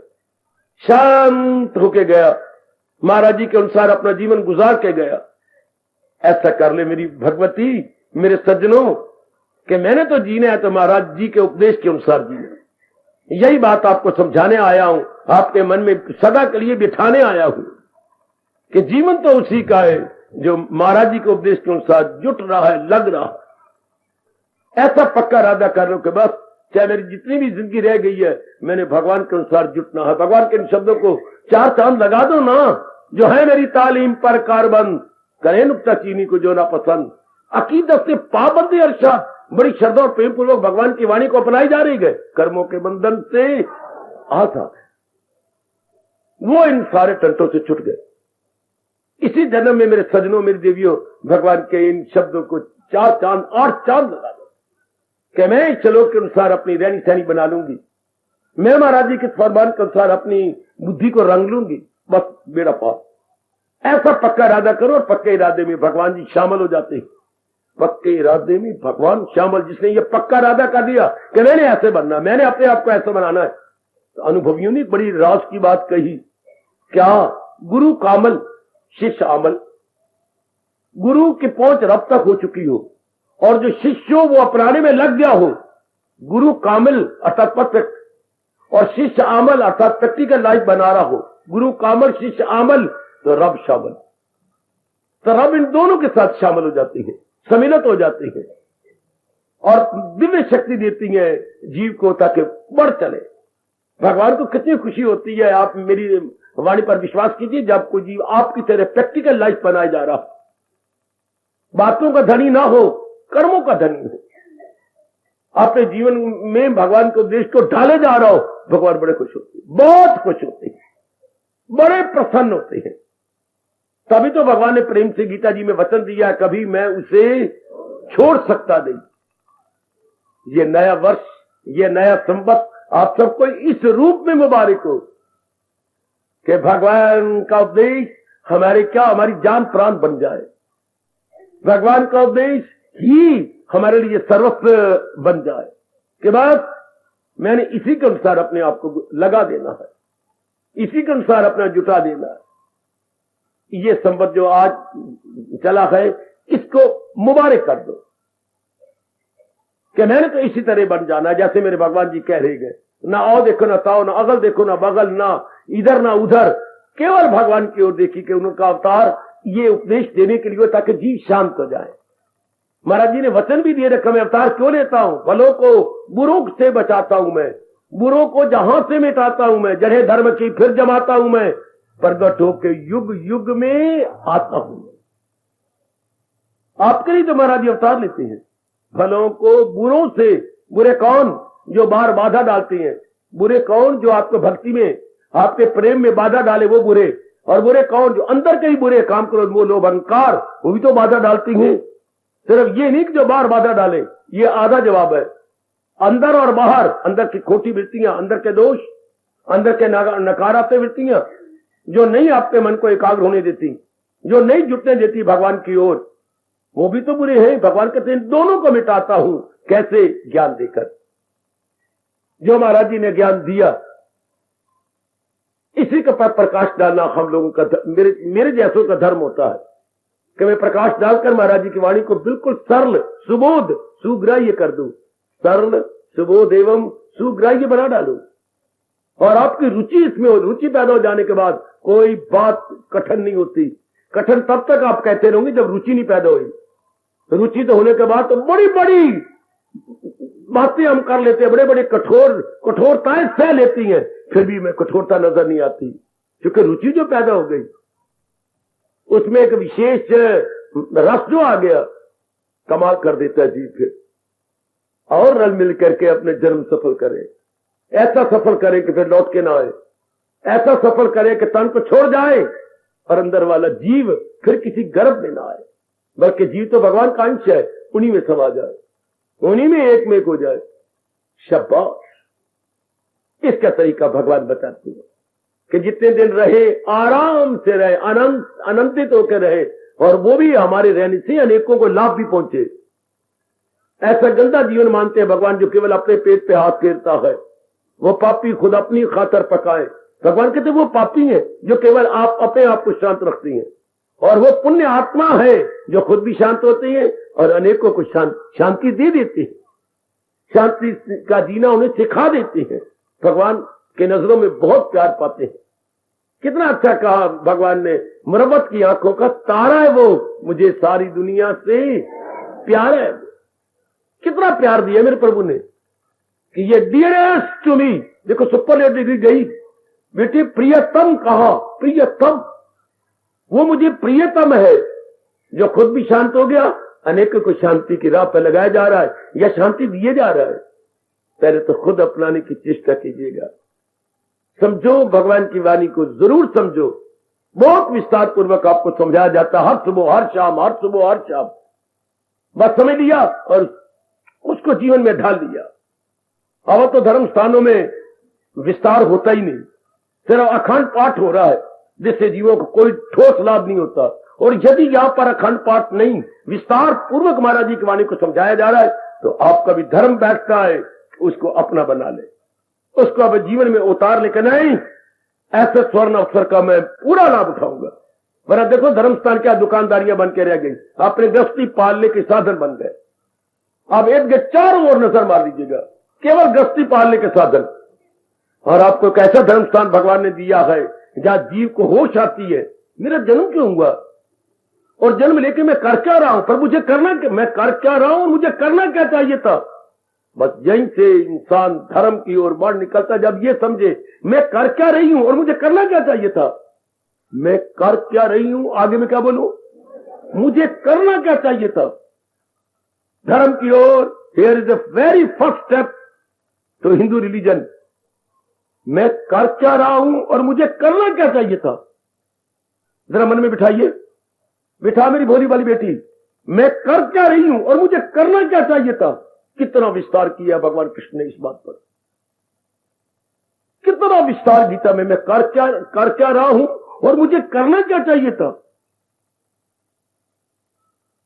शांत होके गया, महाराज जी के अनुसार अपना जीवन गुजार के गया। ऐसा कर ले मेरी भगवती, मेरे सज्जनों, कि मैंने तो जीना है तो महाराज जी के उपदेश के अनुसार जीना। यही बात आपको समझाने आया हूं, आपके मन में सदा के लिए बिठाने आया हूं। कि जीवन तो उसी का है जो महाराज जी के उपदेश के अनुसार जुट रहा है, लग रहा है। ऐसा पक्का इरादा कर लो कि बस चाहे मेरी जितनी भी जिंदगी रह गई है मैंने भगवान के अनुसार जुटना है। भगवान के इन शब्दों को 4 चांद लगा दो ना, जो है मेरी तालीम पर कारबंद, करे नुक्ता चीनी को जो ना पसंद। अकीदत से पाबंदी अरशद, बड़ी श्रद्धा और प्रेम पूर्वक भगवान की वाणी को अपनाई जा रही है, कर्मों के बंधन से आजाद है। वो इन सारे टंटों से छूट गए। इसी जन्म में मेरे सजनों, मेरी देवियों, भगवान के इन शब्दों को 4 चांद 8 चांद लगा दो कि मैं इस श्लोक के अनुसार अपनी रहनी सहनी बना लूंगी, मैं महाराज जी के फरमान के अनुसार अपनी बुद्धि को रंग लूंगी, बस बेड़ा पार। ऐसा पक्का इरादा करो और पक्के इरादे में भगवान जी शामिल हो जाते हैं। पक्के इरादे में भगवान शामिल, जिसने ये पक्का इरादा कर दिया कि मैंने ऐसे बनना, मैंने अपने आप को ऐसा बनाना है। तो अनुभवियों ने बड़ी राज की बात कही, क्या गुरु कामल शिष्य अमल। गुरु की पहुंच रब तक हो चुकी हो और जो शिष्य हो वो अपनाने में लग गया हो। गुरु कामिल अर्थात परफेक्ट और शिष्य आमल अर्थात प्रैक्टिकल लाइफ बना रहा हो। गुरु कामल शिष्य आमल तो रब शामिल, तो रब इन दोनों के साथ शामिल हो जाती है, सम्मिलित हो जाती है और दिव्य शक्ति देती है जीव को ताकि बढ़ चले। भगवान को कितनी खुशी होती है, आप मेरी वाणी पर विश्वास कीजिए, जब कोई जीव आपकी तरह प्रैक्टिकल लाइफ बनाया जा रहा, बातों का धनी ना हो, कर्मों का धनी हो, अपने जीवन में भगवान के उद्देश्य को ढाले जा रहा हो, भगवान बड़े खुश होते हैं, बहुत खुश होते हैं, बड़े प्रसन्न होते हैं। तभी तो भगवान ने प्रेम से गीता जी में वचन दिया, कभी मैं उसे छोड़ सकता नहीं। ये नया वर्ष, ये नया संवत आप सबको इस रूप में मुबारक हो कि भगवान का उपदेश हमारे हमारी जान प्राण बन जाए। भगवान का उपदेश ही हमारे लिए सर्वस्व बन जाए कि बस मैंने इसी के अनुसार अपने आप को लगा देना है, इसी के अनुसार अपना जुटा देना है। ये संवत जो आज चला है इसको मुबारक कर दो कि मैंने तो इसी तरह बन जाना, जैसे मेरे भगवान जी कह रहे गए, ना आओ देखो ना ताओ, ना अगल देखो ना बगल, ना इधर ना उधर, केवल भगवान की ओर देखी कि उनका अवतार ये उपदेश देने के लिए ताकि जीव शांत हो जाए। महाराज जी ने वचन भी दिए रखा, मैं अवतार क्यों लेता हूं, भलों को बुरों से बचाता हूं मैं, बुरों को जहां से मिटाता हूं मैं, जड़े धर्म की फिर जमाता हूं मैं, प्रगट होकर युग युग में आता हूं। आपके लिए तो महाराज जी अवतार लेते हैं। भलों को बुरों से, बुरे कौन जो बाहर बाधा डालते हैं, बुरे कौन जो आपको भक्ति में आपके प्रेम में बाधा डाले वो बुरे, और बुरे कौन जो अंदर के ही बुरे काम करो, वो लोभ अहंकार वो भी तो बाधा डालती हैं। सिर्फ ये नहीं कि जो बाहर बाधा डाले, ये आधा जवाब है। अंदर और बाहर, अंदर की खोटी वृत्तियां, अंदर के दोष, अंदर के नकारात्मक वृत्तियां जो नहीं आपके मन को एकाग्र होने देती, जो नहीं जुटने देती भगवान की ओर, वो भी तो बुरे हैं। भगवान कहते हैं दोनों को मिटाता हूं, कैसे? ज्ञान देकर। जो महाराज जी ने ज्ञान दिया इसी के पर प्रकाश डालना हम लोगों का, मेरे जैसों का धर्म होता है कि मैं प्रकाश डालकर महाराज जी की वाणी को बिल्कुल सरल, सुबोध, सुग्राह्य कर दूं। सरल, सुबोध एवं सुग्राह्य बना डालूं और आपकी रुचि इसमें हो। रुचि पैदा हो जाने के बाद कोई बात कठिन नहीं होती। कठिन तब तक आप कहते रहोगे जब रुचि नहीं पैदा हुई। रुचि तो होने के बाद तो बड़ी बड़ी बातें हम कर लेते हैं, बड़े बड़े कठोरताएं सह लेती हैं, फिर भी मैं कठोरता नजर नहीं आती, क्योंकि रुचि जो पैदा हो गई उसमें एक विशेष रस जो आ गया, कमाल कर देता है जीव फिर, और रल मिल करके अपने जन्म सफल करे। ऐसा सफल करे कि फिर लौट के ना आए, ऐसा सफल करे कि तन को छोड़ जाए और अंदर वाला जीव फिर किसी गर्भ में ना आए, बल्कि जीव तो भगवान का अंश है, उन्हीं में समा जाए, उन्हीं में एक में एक हो जाए। शाबाश! इसका तरीका भगवान बताते हैं कि जितने दिन रहे आराम से रहे, आनंदित होकर रहे, और वो भी हमारे रहने से अनेकों को लाभ भी पहुंचे। ऐसा गंदा जीवन मानते हैं भगवान जो केवल अपने पेट पे हाथ फेरता है, वो पापी खुद अपनी खातर पकाए। भगवान कहते वो पापी है जो केवल आप अपने आप को शांत रखती हैं, और वो पुण्य आत्मा है जो खुद भी शांत होती है और अनेकों को शांति दे देती है, शांति का जीना उन्हें सिखा देती है। भगवान के नजरों में बहुत प्यार पाते हैं कितना अच्छा कहा भगवान ने, मुरब्बत की आंखों का तारा है वो, मुझे सारी दुनिया से प्यार है। कितना प्यार दिया मेरे प्रभु ने कि ये डियरेस्ट टू मी। देखो सुपरलेटिव डिग्री गई बेटी, प्रियतम कहा, प्रियतम, वो मुझे प्रियतम है, जो खुद भी शांत हो गया, अनेकों को शांति की राह पर लगाया जा रहा है या शांति दिए जा रहा है। पहले तो खुद अपनाने की चेष्टा कीजिएगा। समझो, भगवान की वाणी को जरूर समझो। बहुत विस्तार पूर्वक आपको समझाया जाता है, हर सुबह हर शाम, हर सुबह हर शाम। बस समझ लिया और उसको जीवन में ढाल दिया। अब तो धर्म स्थानों में विस्तार होता ही नहीं, सिर्फ अखंड पाठ हो रहा है, जिससे जीवों को कोई ठोस लाभ नहीं होता। और यदि यहां पर अखंड पाठ नहीं, विस्तार पूर्वक महाराज जी की वाणी को समझाया जा रहा है, तो आपका भी धर्म बैठता है, उसको अपना बना ले, उसको अब जीवन में उतार लेकर, नहीं ऐसे स्वर्ण अवसर का मैं पूरा लाभ उठाऊंगा। वरना देखो धर्म स्थान क्या दुकानदारियां बन के रह गई, अपने गृहस्थी पालने के साधन बन गए। आप एक के चारों ओर नजर मार लीजिएगा, केवल गृहस्थी पालने के साधन। और आपको एक ऐसा धर्म स्थान भगवान ने दिया है जहां जीव को होश आती है, मेरा जन्म क्यों हुआ और जन्म लेके मैं कर क्या रहा हूं, पर मुझे करना क्या, मैं कर क्या रहा हूं और मुझे करना क्या चाहिए था। बस यहीं से इंसान धर्म की ओर बढ़ निकलता, जब ये समझे मैं कर क्या रही हूं और मुझे करना क्या चाहिए था। मैं कर क्या रही हूं, आगे में क्या बोलूं, मुझे करना क्या चाहिए था। धर्म की ओर, here is the very first step to Hindu religion. मैं कर क्या रहा हूं और मुझे करना क्या चाहिए था। जरा मन में बिठाइए, बिठा मेरी भोली वाली बेटी, मैं कर क्या रही हूं और मुझे करना क्या चाहिए था। कितना विस्तार किया भगवान कृष्ण ने इस बात पर, कितना विस्तार गीता में, मैं कर क्या रहा हूं और मुझे करना क्या चाहिए था।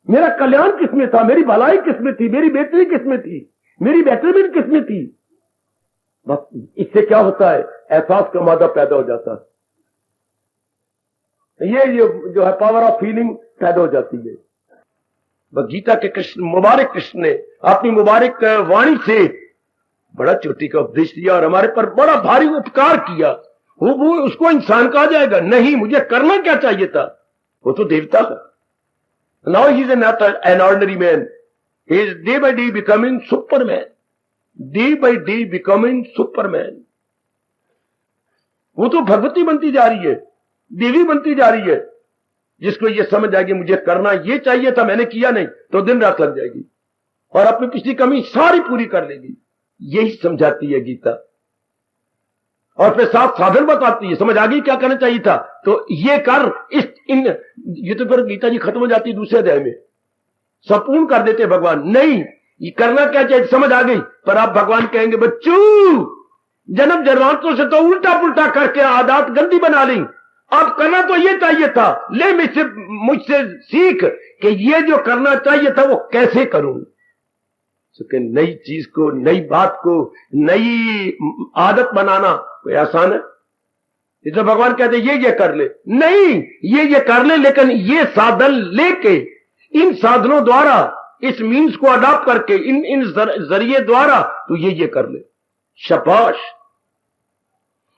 मेरा कल्याण किसमें था, मेरी भलाई किसमें थी, मेरी बेहतरी किसमें थी, मेरी बेहतरीन किसमें थी। बस इससे क्या होता है, एहसास का मादा पैदा हो जाता है, ये जो है पावर ऑफ फीलिंग पैदा हो जाती है। गीता के कृष्ण, मुबारक कृष्ण ने अपनी मुबारक वाणी से बड़ा चोटी का उपदेश दिया और हमारे पर बड़ा भारी उपकार किया। वो उसको इंसान कहा जाएगा नहीं, मुझे करना क्या चाहिए था, वो तो देवता है। Now he is an ordinary man, he is day by day becoming Superman, day by day becoming Superman. वो तो भगवती बनती जा रही है, देवी बनती जा रही है। जिसको ये समझ आएगी मुझे करना ये चाहिए था, मैंने किया नहीं, तो दिन रात लग जाएगी और अपनी पिछली कमी सारी पूरी कर लेगी। यही समझाती है गीता और फिर साथ साधन बताती है। समझ आ गई क्या करना चाहिए था, तो ये कर, ये तो फिर गीता जी खत्म हो जाती है दूसरे अध्याय में, संपूर्ण कर देते भगवान। नहीं, ये करना क्या चाहिए समझ आ गई, पर आप भगवान कहेंगे बच्चों जन्म जन्मांतरों से तो उल्टा पुल्टा करके आदत गंदी बना ली, अब करना तो ये चाहिए था, ले मुझसे सीख कि ये जो करना चाहिए था वो कैसे करूं। कि नई चीज को, नई बात को, नई आदत बनाना कोई आसान है। इसलिए भगवान कहते ये कर ले, नहीं ये कर ले, लेकिन ये साधन लेके, इन साधनों द्वारा, इस मीन्स को अडॉप्ट करके, इन जरिए द्वारा तो ये कर ले। शाबाश।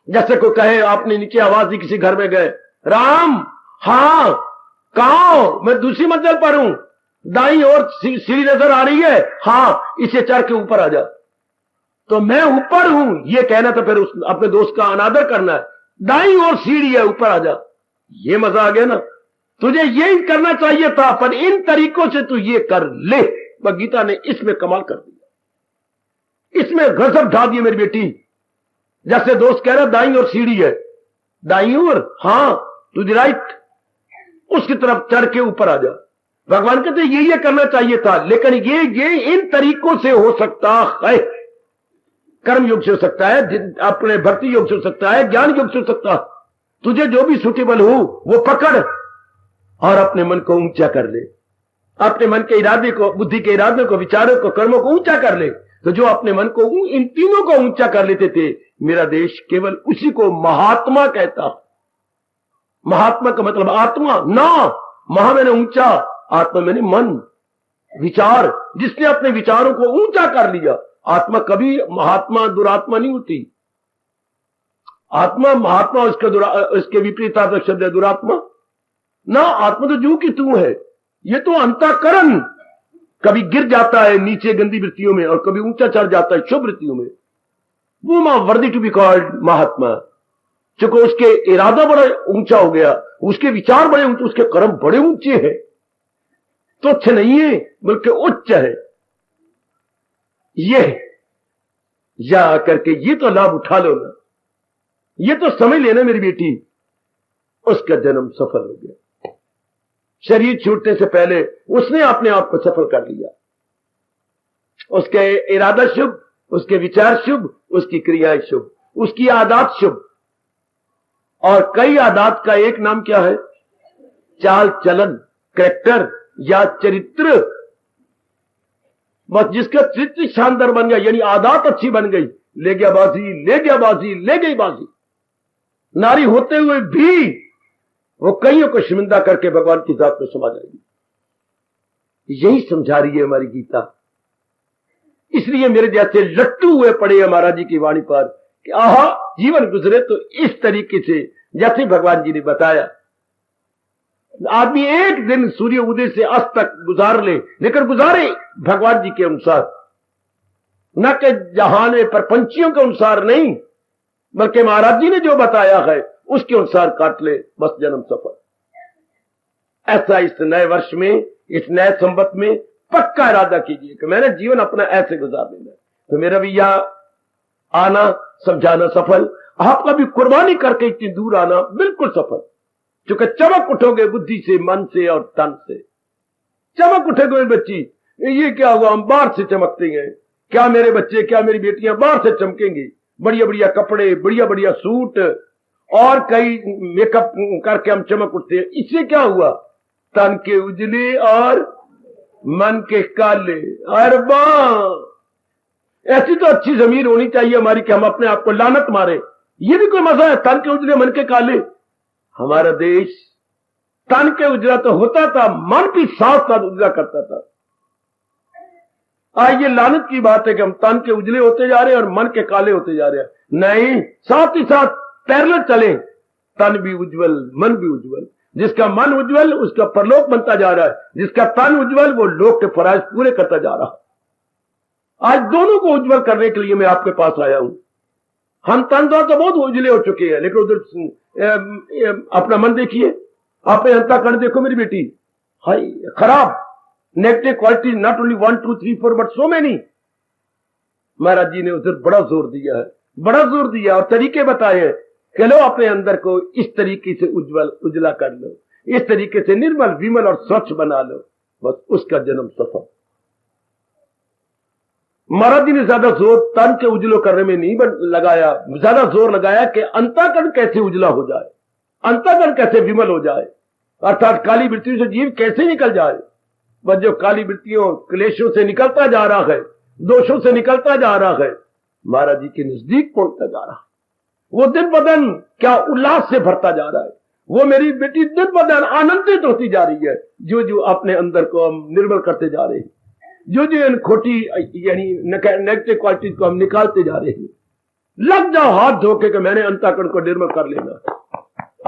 जैसे कोई कहे, आपने नीचे आवाज दी, किसी घर में गए, राम, हाँ कहाँ हो, मैं दूसरी मंजिल पर हूं, दाईं ओर सीढ़ी नजर आ रही है, हाँ इसे चढ़ के ऊपर आ जा। तो मैं ऊपर हूं ये कहना, तो फिर अपने दोस्त का अनादर करना है। दाईं ओर सीढ़ी है, ऊपर आ जा, ये मजा आ गया ना। तुझे यही करना चाहिए था, पर इन तरीकों से तू ये कर ले। गीता ने इसमें कमाल कर दिया, इसमें गजब ढा दिया मेरी बेटी। जैसे दोस्त कह रहा दाईं ओर सीढ़ी है, दाईं ओर, हाँ टू द राइट, उसकी तरफ चढ़ के ऊपर आ जा। भगवान कहते ये करना चाहिए था, लेकिन ये इन तरीकों से हो सकता है। कर्म योग से हो सकता है, अपने भक्ति योग से हो सकता है, ज्ञान योग से हो सकता है। तुझे जो भी सूटेबल हो वो पकड़ और अपने मन को ऊंचा कर ले, अपने मन के इरादे को, बुद्धि के इरादे को, विचारों को, कर्मों को ऊंचा कर ले। तो जो अपने मन को, इन तीनों को ऊंचा कर लेते थे, मेरा देश केवल उसी को महात्मा कहता। महात्मा का मतलब आत्मा ना, महा मैंने ऊंचा, आत्मा मैंने मन, विचार। जिसने अपने विचारों को ऊंचा कर लिया, आत्मा कभी महात्मा दुरात्मा नहीं होती। आत्मा महात्मा, इसके विपरीतार्थक शब्द है दुरात्मा ना। आत्मा तो जू की तू है, ये तो अंतःकरण कभी गिर जाता है नीचे गंदी वृत्तियों में और कभी ऊंचा चढ़ जाता है शुभ वृत्तियों में। वो मा वर्दी टू बी कॉल्ड महात्मा, चूंकि उसके इरादा बड़ा ऊंचा हो गया, उसके विचार बड़े ऊंचे, उसके कर्म बड़े ऊंचे हैं, तुच्छ नहीं है बल्कि उच्च है। ये या करके ये तो लाभ उठा लो ना, ये तो समझ लेना मेरी बेटी, उसका जन्म सफल हो गया। शरीर छूटने से पहले उसने अपने आप को सफल कर लिया। उसके इरादा शुभ, उसके विचार शुभ, उसकी क्रियाएं शुभ, उसकी आदत शुभ। और कई आदत का एक नाम क्या है? चाल चलन, कैरेक्टर या चरित्र। बस जिसका चरित्र शानदार बन गया, यानी आदत अच्छी बन गई, ले गया बाजी, ले गया बाजी, ले गई बाजी। नारी होते हुए भी वो कईयों को शर्मिंदा करके भगवान की जात में समा जाएगी। यही समझा रही है हमारी गीता। इसलिए मेरे जैसे लट्टू हुए पड़े हैं महाराज जी की वाणी पर कि आहा जीवन गुजरे तो इस तरीके से जैसे भगवान जी ने बताया। आदमी एक दिन सूर्य उदय से अस्त तक गुजार ले, लेकिन गुजारे भगवान जी के अनुसार, न कि जहां में प्रपंचियों के अनुसार नहीं, बल्कि महाराज जी ने जो बताया है उसके अनुसार काट ले, बस जन्म सफल। ऐसा इस नए वर्ष में, इस नए संवत में पक्का इरादा कीजिए कि मैंने जीवन अपना ऐसे गुजार देना। तो मेरा भी यहां आना, समझाना सफल, आपका भी कुर्बानी करके इतनी दूर आना बिल्कुल सफल। क्योंकि चमक उठोगे बुद्धि से, मन से और तन से। चमक उठेगे बच्ची, ये क्या हुआ, हम बाहर से चमकते हैं, क्या मेरे बच्चे, क्या मेरी बेटियां बाहर से चमकेंगी, बढ़िया बढ़िया कपड़े, बढ़िया बढ़िया सूट और कई मेकअप करके हम चमक उठते हैं। इससे क्या हुआ? तन के उजले और मन के काले। अरे वाह, ऐसी तो अच्छी जमीन होनी चाहिए हमारी कि हम अपने आप को लानत मारे। ये भी कोई मजा है? तन के उजले मन के काले। हमारा देश तन के उजला तो होता था, मन भी साथ साथ उजला करता था। आज ये लानत की बात है कि हम तन के उजले होते जा रहे हैं और मन के काले होते जा रहे हैं। नहीं, साथ ही साथ पैरेलल चले, तन भी उज्जवल, मन भी उज्जवल। जिसका मन उज्जवल उसका परलोक बनता जा रहा है, जिसका तन उज्जवल वो लोक के फराइज पूरे करता जा रहा है। आज दोनों को उज्जवल करने के लिए मैं आपके पास आया हूं। हम तन तो बहुत उजले हो चुके हैं, लेकिन उधर अपना मन देखिए, अपने अंतःकरण देखो मेरी बेटी, हाय खराब, negative quality, not only 1 2 3 4 but so many. महाराज जी ने उधर बड़ा जोर दिया है, बड़ा जोर दिया और तरीके बताए हैं कि लो अपने अंदर को इस तरीके से उज्जवल उजला कर लो, इस तरीके से निर्मल विमल और स्वच्छ बना लो, बस उसका जन्म सफल। महाराज जी ने ज्यादा जोर तन के उजलो करने में नहीं लगाया, ज्यादा जोर लगाया कि अंतःकरण कैसे उजला हो जाए, अंतःकरण कैसे विमल हो जाए, अर्थात काली वृत्तियों से जीव कैसे निकल जाए। बस जो काली वृत्तियों क्लेशों से निकलता जा रहा है, दोषों से निकलता जा रहा है, महाराज जी के नजदीक पहुंचता जा रहा है। वो दिन ब दिन क्या उल्लास से भरता जा रहा है। वो मेरी बेटी दिन ब दिन आनंदित होती जा रही है, जो जो अपने अंदर को हम निर्मल करते जा रहे हैं, जो जो इन खोटी यानी नेगेटिव क्वालिटीज को हम निकालते जा रहे हैं। लग जाओ हाथ धोके कि मैंने अंतःकरण को निर्मल कर लेना।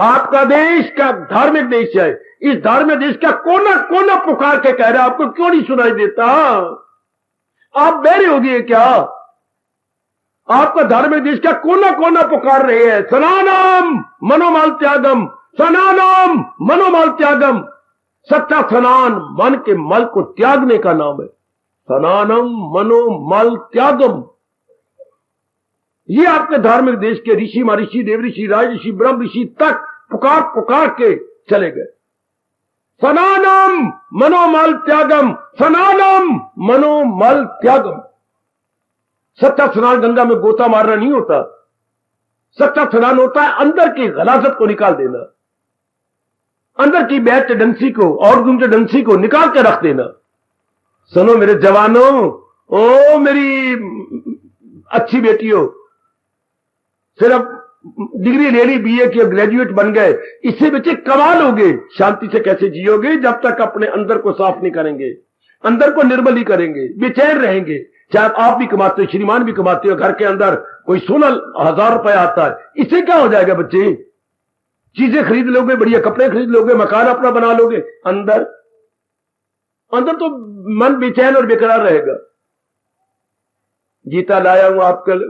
आपका देश का धार्मिक देश है, इस धार्मिक देश का कोना कोना पुकार के कह रहा है, आपको क्यों नहीं सुनाई देता? आप बहरे हो गए क्या? आपका धार्मिक देश का कोना कोना पुकार रहे हैं, सनानम मनोमल त्यागम, सनानम मनोमल त्यागम। सच्चा स्नान मन के मल को त्यागने का नाम है, सनानम मनोमल त्यागम। ये आपके धार्मिक देश के ऋषि, महर्षि, देव ऋषि, राज ऋषि, ब्रह्म ऋषि तक पुकार पुकार के चले गए। सनानम मनोमल त्यागम, सनानम मनोमल त्यागम। सच्चा स्नान गंगा में गोता मारना नहीं होता, सच्चा स्नान होता है अंदर की गलाजत को निकाल देना, अंदर की बैठ टेंडेंसी को और टेंडेंसी को निकाल के रख देना। सुनो मेरे जवानों, ओ मेरी अच्छी बेटियों, सिर्फ डिग्री ले ली, बीए की, ग्रेजुएट बन गए, इससे बच्चे कमाल होगे। शांति से कैसे जियोगे जब तक अपने अंदर को साफ नहीं करेंगे, अंदर को निर्मल ही करेंगे, बेचैन रहेंगे। चाहे आप भी कमाते हो, श्रीमान भी कमाते हो, घर के अंदर कोई 16,000 रुपए आता है, इससे क्या हो जाएगा बच्चे? चीजें खरीद लोगे, बढ़िया कपड़े खरीद लोगे, मकान अपना बना लोगे, अंदर अंदर तो मन बेचैन और बेकरार रहेगा। गीता लाया हूं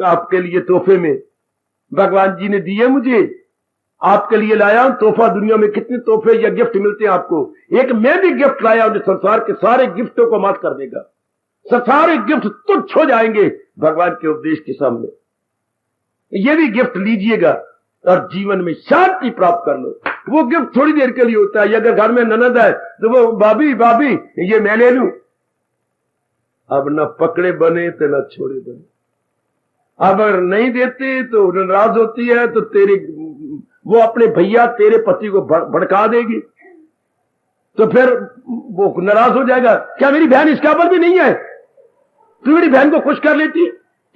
आपके लिए तोहफे में, भगवान जी ने दिए मुझे, आपके लिए लाया हूं तोहफा। दुनिया में कितने तोहफे या गिफ्ट मिलते हैं आपको, एक मैं भी गिफ्ट लाया हूं जो संसार के सारे गिफ्टों को माफ कर देगा। सारे गिफ्ट तुच्छ हो जाएंगे भगवान के उपदेश के सामने। ये भी गिफ्ट लीजिएगा और जीवन में शांति प्राप्त कर लो। वो गिफ्ट थोड़ी देर के लिए होता है। अगर घर में ननद है तो वो भाभी भाभी ये मैं ले लूं, अब न पकड़े बने तो न छोड़े बने। अब अगर नहीं देते तो नाराज होती है, तो वो अपने भैया तेरे पति को भड़का देगी, तो फिर वो नाराज हो जाएगा। क्या मेरी बहन इस काबिल भी नहीं है? तू मेरी बहन को खुश कर लेती,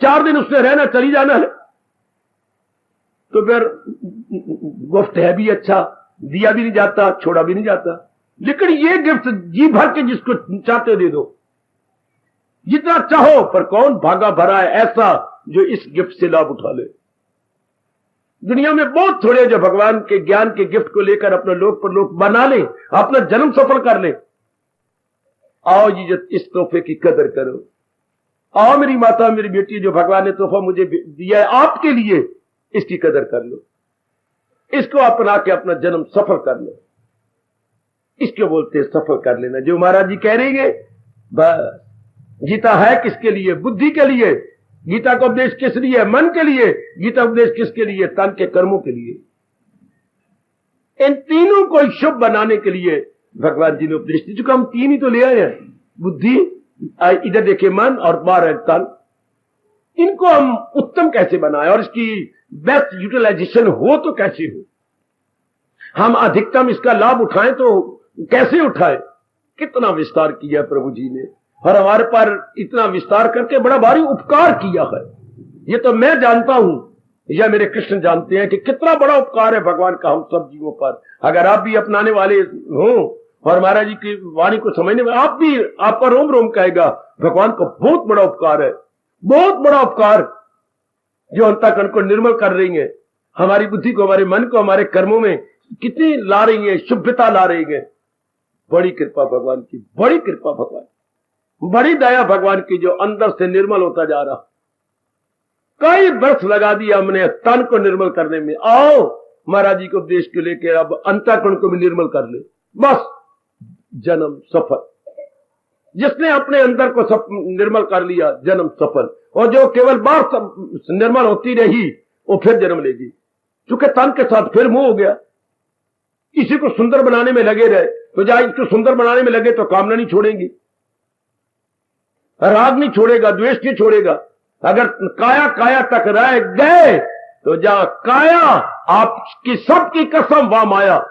4 दिन उसने रहना, चली जाना है, तो फिर गिफ्ट है भी अच्छा, दिया भी नहीं जाता, छोड़ा भी नहीं जाता। लेकिन ये गिफ्ट जी भर के जिसको चाहते दे दो, जितना चाहो। पर कौन भागा भरा है ऐसा जो इस गिफ्ट से लाभ उठा ले? दुनिया में बहुत थोड़े जो भगवान के ज्ञान के गिफ्ट को लेकर अपना लोक परलोक बना ले, अपना जन्म सफल कर ले। आओ जी, इस तोहफे की कदर करो। आओ मेरी माता, मेरी बेटी, जो भगवान ने तोहफा मुझे दिया है आपके लिए, इसकी कदर कर लो, इसको अपना के अपना जन्म सफल कर लो। इसको बोलते सफल कर लेना। जो महाराज जी कह रहे हैं, बस गीता है किसके लिए? बुद्धि के लिए। गीता का उपदेश किस लिए? मन के लिए। गीता उपदेश किसके लिए? तन के कर्मों के लिए। इन तीनों को शुभ बनाने के लिए भगवान जी ने उपदेश दिया। चूंकि हम 3 ही तो ले आए हैं, बुद्धि, इधर देखिए मन, और बाहर है तन। इनको हम उत्तम कैसे बनाए और इसकी बेस्ट यूटिलाइजेशन हो तो कैसे हो, हम अधिकतम इसका लाभ उठाएं तो कैसे उठाएं? कितना विस्तार किया प्रभु जी ने, और हमारे पर इतना विस्तार करके बड़ा भारी उपकार किया है। ये तो मैं जानता हूं, या मेरे कृष्ण जानते हैं कि कितना बड़ा उपकार है भगवान का हम सब जीवों पर। अगर आप भी अपनाने वाले हो और महाराज जी की वाणी को समझने में, आप भी, आप पर रोम रोम कहेगा भगवान का बहुत बड़ा उपकार है, बहुत बड़ा उपकार, जो अंतःकरण को निर्मल कर रही है, हमारी बुद्धि को, हमारे मन को, हमारे कर्मों में कितनी ला रही है, शुभ्रता ला रही है। बड़ी कृपा भगवान की, बड़ी कृपा भगवान, बड़ी दया भगवान की, जो अंदर से निर्मल होता जा रहा। कई वर्ष लगा दिया हमने तन को निर्मल करने में। आओ महाराज जी को उपदेश को लेकर अब अंतःकरण को भी निर्मल कर ले, बस जन्म सफल। जिसने अपने अंदर को सब निर्मल कर लिया, जन्म सफल। और जो केवल बात निर्मल होती रही, वो फिर जन्म लेगी, क्योंकि तन के साथ फिर मोह हो गया। इसी को सुंदर बनाने में लगे रहे, तो जहां इसको सुंदर बनाने में लगे तो कामना नहीं छोड़ेंगी, राग नहीं छोड़ेगा, द्वेष नहीं छोड़ेगा। अगर काया काया तक रह गए तो जहां काया, आपकी सबकी कसम, वह माया।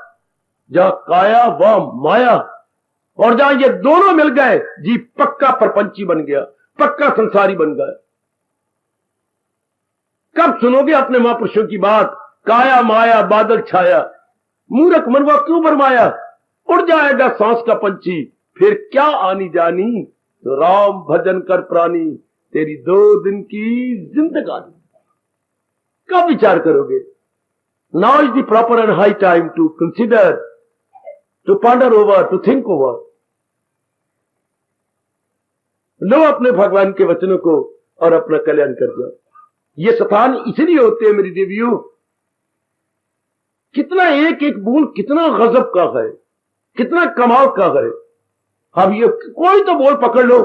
जहां काया वह माया, और जहां ये दोनों मिल गए, जी पक्का प्रपंची बन गया, पक्का संसारी बन गया। कब सुनोगे अपने महापुरुषों की बात? काया माया बादल छाया, मूर्ख मनवा क्यों भरमाया, उड़ जाएगा सांस का पंछी, फिर क्या आनी जानी, तो राम भजन कर प्राणी, तेरी 2 दिन की जिंदगानी। कब विचार करोगे? Now is the proper and high time to consider, to ponder over, to think over. लो अपने भगवान के वचनों को और अपना कल्याण कर जाओ। ये स्थान इसलिए होते हैं मेरी देवियों, कितना एक एक बूंद कितना गजब का है, कितना कमाल का है। अब ये कोई तो बोल पकड़ लो,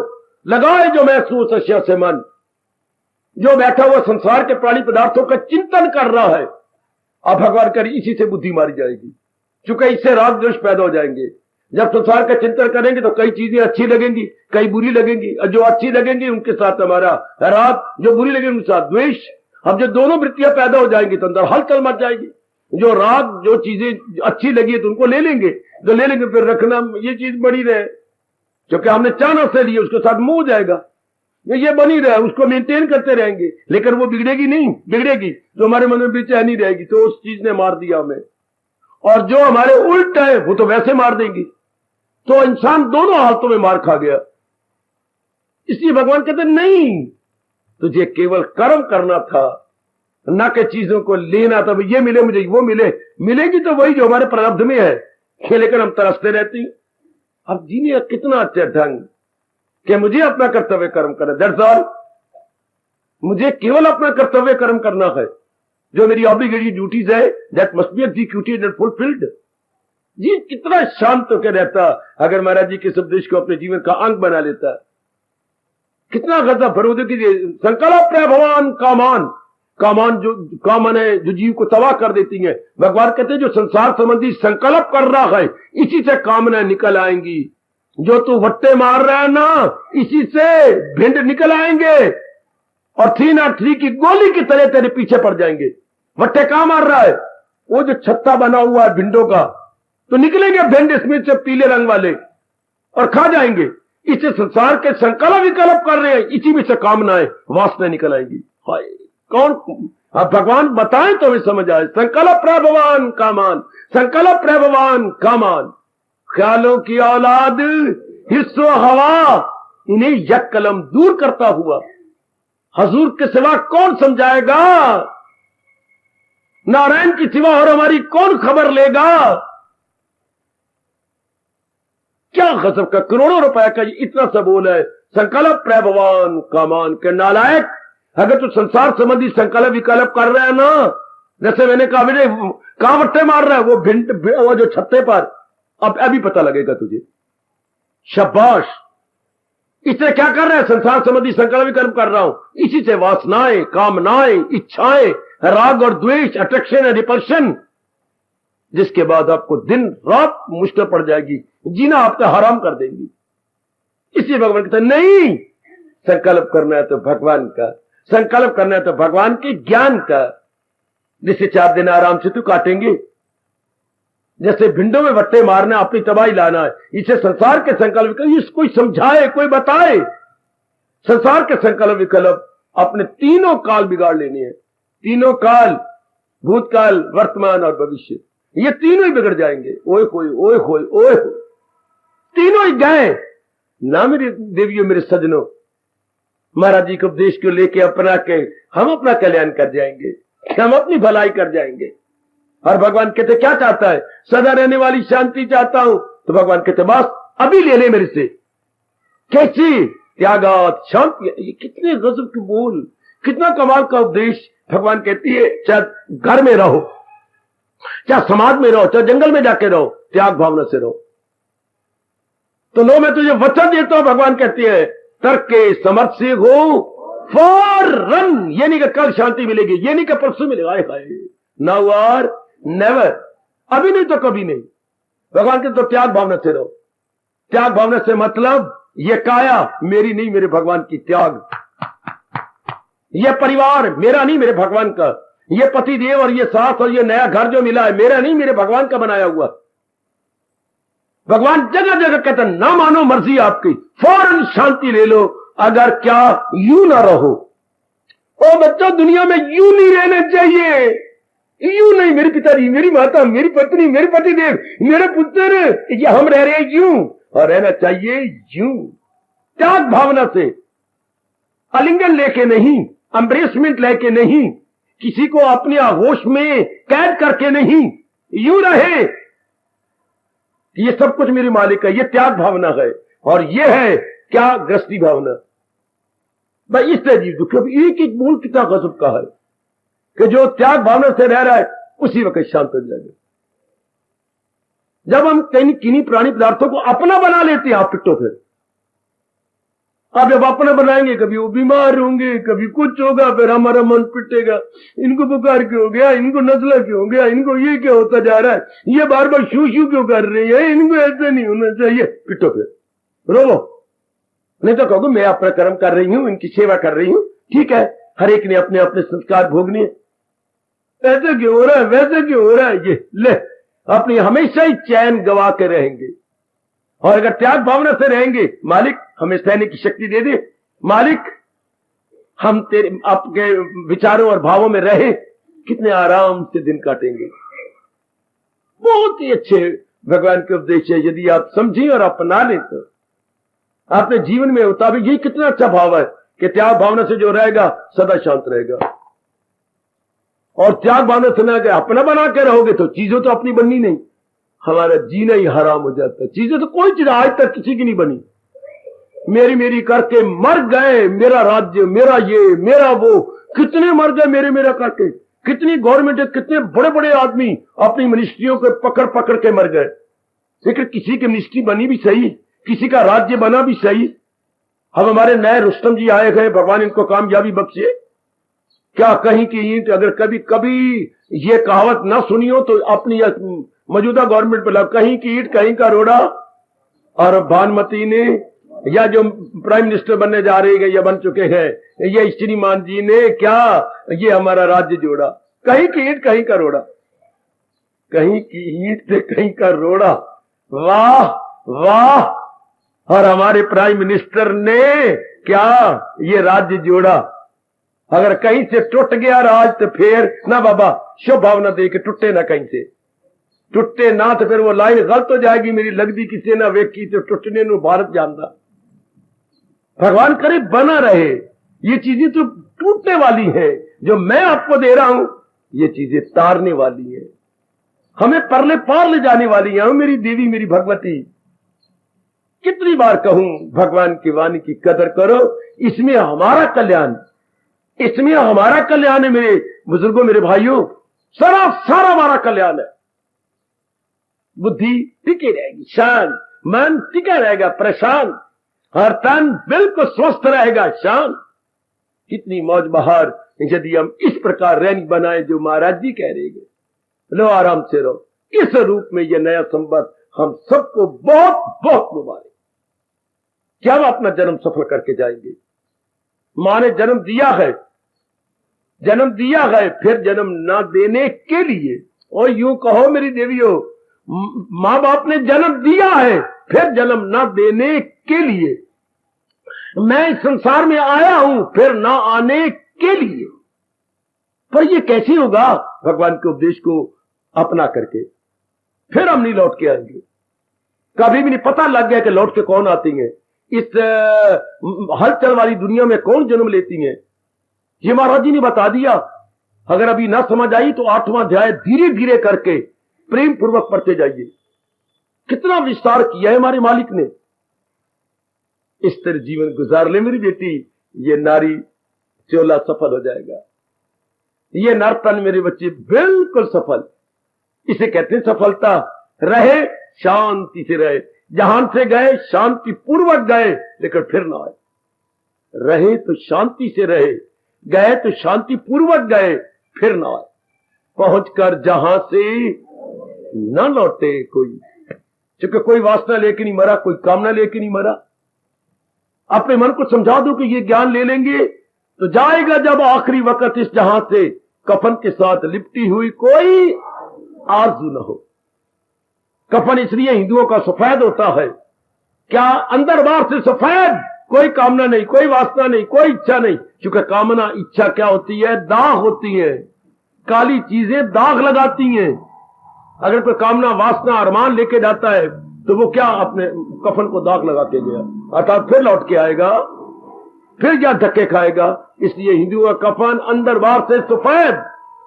लगाए जो महसूस अश्या से मन, जो बैठा हुआ संसार के प्राणी पदार्थों का चिंतन कर रहा है, अब भगवान करी इसी से बुद्धि मारी जाएगी, क्योंकि इससे राग द्वेष पैदा हो जाएंगे। जब संसार का चिंतन करेंगे तो कई चीजें अच्छी लगेंगी, कई बुरी लगेंगी, और जो अच्छी लगेंगी उनके साथ हमारा राग, जो बुरी लगेंगी उनके साथ द्वेष। अब जो दोनों वृत्तियां पैदा हो जाएंगी तो अंदर हलचल मच जाएगी। जो राग, जो चीजें अच्छी लगी तो उनको ले लेंगे, जो ले लेंगे फिर रखना, ये चीज बनी रहे, क्योंकि हमने चाणक से लिए, उसके साथ मुंह हो जाएगा, ये बनी रहे, उसको मेंटेन करते रहेंगे, लेकिन वो बिगड़ेगी नहीं, बिगड़ेगी तो हमारे मन में बेचैनी रहेगी, तो उस चीज ने मार दिया हमें। और जो हमारे उल्ट है वो तो वैसे मार देंगी, तो इंसान दोनों हालतों में मार खा गया। इसलिए भगवान कहते नहीं, तुझे केवल कर्म करना था, ना के चीजों को लेना, तब ये मिले मुझे वो मिले, मिलेगी तो वही जो हमारे प्रारब्ध में है, लेकिन हम तरसते रहते हैं। अब जीने का कितना अच्छा ढंग कि मुझे अपना कर्तव्य कर्म करना, दैट्स ऑल। मुझे केवल अपना कर्तव्य कर्म करना है, जो मेरी ऑब्लिगेटरी ड्यूटीज है, that must be executed and fulfilled. जी कितना शांत होकर रहता अगर महाराज जी के उपदेश को अपने जीवन का अंग बना लेता। कितना गजब फरोदे कीजिए, संकल्प है भगवान कामान, कामान जो कामन है जो जीव को तबाह कर देती है। भगवान कहते हैं जो संसार संबंधी संकल्प कर रहा है इसी से कामना निकल आएंगी। जो तू वट्टे मार रहा है ना, इसी से भिंड निकल आएंगे और 303 की गोली की तरह तेरे पीछे पड़ जाएंगे। वट्टे कहां मार रहा है? वो जो छत्ता बना हुआ है भिंडों का, तो निकलेंगे भिंड इसमें से पीले रंग वाले और खा जाएंगे। इसे संसार के संकल्प विकल्प कर रहे हैं, इसी में से कामनाएं वासना निकल आएंगी। हाय कौन? अब भगवान बताएं तो हमें समझ आए। संकल्प प्रभवान कामान, संकल्प प्रभवान कामान, ख्यालों की औलाद हिस्सो हवा, इन्हें यक कलम दूर करता हुआ हजूर के सिवा कौन समझाएगा? नारायण की सिवा और हमारी कौन खबर लेगा? क्या गजब का करोड़ों रुपए का इतना सा बोल है। संकल्प प्रभवान कामान के नालायक, अगर तू संसार संबंधी संकल्प विकल्प कर रहा है ना, जैसे मैंने कहा बेटे कहां वट्टे मार रहा है वो भिंड, वो जो छत्ते पर, अब अभी पता लगेगा तुझे। शाबाश, इससे क्या कर रहा है? संसार संबंधी संकल्प विकल्प कर रहा हूं, इसी से वासनाएं, कामनाएं, इच्छाएं, राग और द्वेष, अट्रैक्शन और रिपल्शन, जिसके बाद आपको दिन रात मुश्किल पड़ जाएगी, जीना आपका हराम कर देंगी। इसलिए भगवान कहते नहीं, संकल्प करना है तो भगवान का, संकल्प करना है तो भगवान के ज्ञान का, जिससे 4 दिन आराम से तू काटेंगे। जैसे भिंडों में वट्टे मारना, अपनी तबाही लाना है, इसे संसार के संकल्प विकल्प कोई समझाए, कोई बताए। संसार के संकल्प विकल्प अपने तीनों काल बिगाड़ लेने हैं। तीनों काल, भूतकाल, वर्तमान और भविष्य, ये तीनों ही बिगड़ जाएंगे। ओए होए ओए होए ओए होए, तीनों ही गए ना मेरे देवियों, मेरे सजनों। महाराज जी के उपदेश को लेके अपना के हम अपना कल्याण कर जाएंगे, हम अपनी भलाई कर जाएंगे। और भगवान कहते क्या चाहता है? सदा रहने वाली शांति चाहता हूं। तो भगवान कहते बस अभी ले ले मेरे से। कैसी? त्यागात शांति। ये कितने गजब के बोल, कितना कमाल का उपदेश। भगवान कहती है चाहे घर में रहो, चाहे समाज में रहो, चाहे जंगल में जाके रहो, त्याग भावना से रहो। तो लो मैं तुझे वचन देता हूं, भगवान कहती है तर्क के समर्थ से हो फॉर रन। ये नहीं कि कल शांति मिलेगी, ये नहीं कि परसों मिलेगा, नाउ और नेवर, अभी नहीं तो कभी नहीं। भगवान के तो त्याग भावना से रहो। त्याग भावना से मतलब ये काया मेरी नहीं, मेरे भगवान की त्याग। ये परिवार मेरा नहीं, मेरे भगवान का। ये पति देव और ये सास और ये नया घर जो मिला है मेरा नहीं, मेरे भगवान का बनाया हुआ। भगवान जगह जगह कहते ना मानो मर्जी आपकी, फौरन शांति ले लो। अगर क्या यूं ना रहो। ओ बच्चों, दुनिया में यूं नहीं रहना चाहिए। यूं नहीं, मेरे पिताजी, मेरी माता, मेरी पत्नी, मेरे पति देव, मेरे पुत्र, ये हम रह रहे हैं यूं, और रहना चाहिए यूं, त्याग भावना से। आलिंगन लेके नहीं, एम्ब्रेसमेंट लेके नहीं, किसी को अपने आगोश में कैद करके नहीं, यूं रहे ये सब कुछ मेरी मालिक है। ये त्याग भावना है। और ये है क्या? गृहस्थी भावना। भाई इससे जीव दुख। एक एक मूल कितना गजब का है कि जो त्याग भावना से रह रहा है उसी वक्त शांत हो जाएगा। जब हम कहीं किन्हीं प्राणी पदार्थों को अपना बना लेते हैं, आप पिट्टो फिर अब जब अपना बनाएंगे, कभी वो बीमार होंगे, कभी कुछ होगा, फिर हमारा मन पिटेगा, इनको बुखार क्यों हो गया, इनको नजला क्यों हो गया, इनको ये क्या होता जा रहा है, ये बार बार शू शू क्यों कर रही है, इनको ऐसा नहीं होना चाहिए। पिटो फिर, रोवो, नहीं तो कहोगे मैं अपना कर्म कर रही हूं, इनकी सेवा कर रही हूं। ठीक है, हर एक ने अपने अपने संस्कार भोगने। ऐसा क्यों हो रहा है, वैसा क्यों हो रहा है, ये ले अपनी हमेशा ही चैन गवा के रहेंगे। और अगर त्याग भावना से रहेंगे, मालिक हमें सहने की शक्ति दे दे, मालिक हम तेरे आपके विचारों और भावों में रहे, कितने आराम से दिन काटेंगे। बहुत ही अच्छे भगवान के उपदेश है, यदि आप समझें और अपना लें तो अपने जीवन में मुताबिक। यही कितना अच्छा भाव है कि त्याग भावना से जो रहेगा सदा शांत रहेगा। और त्याग भावना सुना के अपना बना के रहोगे तो चीजें तो अपनी बननी नहीं, हमारा जीना ही हराम हो जाता है। चीजें तो कोई चीज आज तक किसी की नहीं बनी, मेरी मेरी करके मर गए, मेरा राज्य, मेरा ये, मेरा वो, कितने मर गए मेरे मेरा करके। कितनी गवर्नमेंट, कितने बड़े बड़े आदमी अपनी मिनिस्ट्रियों को पकड़ पकड़ के मर गए, लेकिन किसी की मिनिस्ट्री बनी भी सही, किसी का राज्य बना भी सही। अब हमारे नए रुस्तम जी आए गए, भगवान इनको कामयाबी बख्शे। क्या कहीं की ईंट, अगर कभी कभी ये कहावत ना सुनी हो तो अपनी मौजूदा गवर्नमेंट पर कहीं की ईंट कहीं का रोड़ा। और भानुमति ने या जो प्राइम मिनिस्टर बनने जा रहे हैं या बन चुके हैं, ये श्रीमान जी ने क्या ये हमारा राज्य जोड़ा। कहीं की ईंट कहीं का रोड़ा, कहीं की ईंट से कहीं का रोड़ा। वाह वाह। और हमारे प्राइम मिनिस्टर ने क्या ये राज्य जोड़ा। अगर कहीं से टूट गया राज तो फिर ना बाबा, शुभ भावना दे के टूटे ना, कहीं से टूटे ना तो फिर वो लाइन गलत हो जाएगी, मेरी लगदी किसी ना वेखी तो टूटने नु भारत जानता। भगवान करे बना रहे। ये चीजें तो टूटने वाली है, जो मैं आपको दे रहा हूं ये चीजें तारने वाली है, हमें परले पार ले जाने वाली है। मेरी देवी, मेरी भगवती, कितनी बार कहूं भगवान की वाणी की कदर करो, इसमें हमारा कल्याण, इसमें हमारा कल्याण है। मेरे बुजुर्गों, मेरे भाइयों, सारा हमारा कल्याण है। बुद्धि टिकी रहेगी, शांत मन टिका रहेगा, प्रशांत, हर तन बिल्कुल स्वस्थ रहेगा, शांत। कितनी मौज बहार यदि हम इस प्रकार रैन बनाए जो महाराज जी कह रहे हैं। लो आराम से रहो। इस रूप में यह नया संवत हम सबको बहुत बहुत मुबारक। क्या हम अपना जन्म सफल करके जाएंगे। मां ने जन्म दिया है, जन्म दिया है, फिर जन्म ना देने के लिए। और यूं कहो मेरी देवियों, मां बाप ने जन्म दिया है, फिर जन्म ना देने के लिए। मैं इस संसार में आया हूं, फिर ना आने के लिए। पर यह कैसे होगा? भगवान के उपदेश को अपना करके फिर हम नहीं लौट के आएंगे। कभी भी नहीं पता लग गया कि लौट के कौन आती है। इस हलचल वाली दुनिया में कौन जन्म लेती है, ये महाराज जी ने बता दिया। अगर अभी ना समझ आई तो 8वां अध्याय धीरे धीरे करके प्रेम पूर्वक पढ़ते जाइए। कितना विस्तार किया है हमारे मालिक ने। इस तरह जीवन गुजार ले मेरी बेटी, ये नारी चोला सफल हो जाएगा। ये नर्तन मेरे बच्चे बिल्कुल सफल। इसे कहते हैं सफलता। रहे शांति से रहे, जहां से गए शांति पूर्वक गए, लेकिन फिर ना आए। रहे तो शांति से रहे, गए तो शांति पूर्वक गए, फिर ना आए। पहुंचकर जहां से न लौटे कोई, क्योंकि कोई वासना लेके नहीं मरा, कोई कामना लेके नहीं मरा। अपने मन को समझा दो कि ये ज्ञान ले लेंगे तो जाएगा जब आखिरी वक्त इस जहां से कफन के साथ लिपटी हुई कोई आरज़ू न हो। कफन इसलिए हिंदुओं का सफेद होता है, क्या अंदर बाहर से सफेद, कोई कामना नहीं, कोई वासना नहीं, कोई इच्छा नहीं। क्योंकि कामना इच्छा क्या होती है? दाग होती है। काली चीजें दाग लगाती हैं। अगर कोई कामना वासना अरमान लेके जाता है तो वो क्या अपने कफन को दाग लगा के गया, अर्थात फिर लौट के आएगा, फिर क्या धक्के खाएगा। इसलिए हिंदू का कफन अंदर बाहर से सफेद,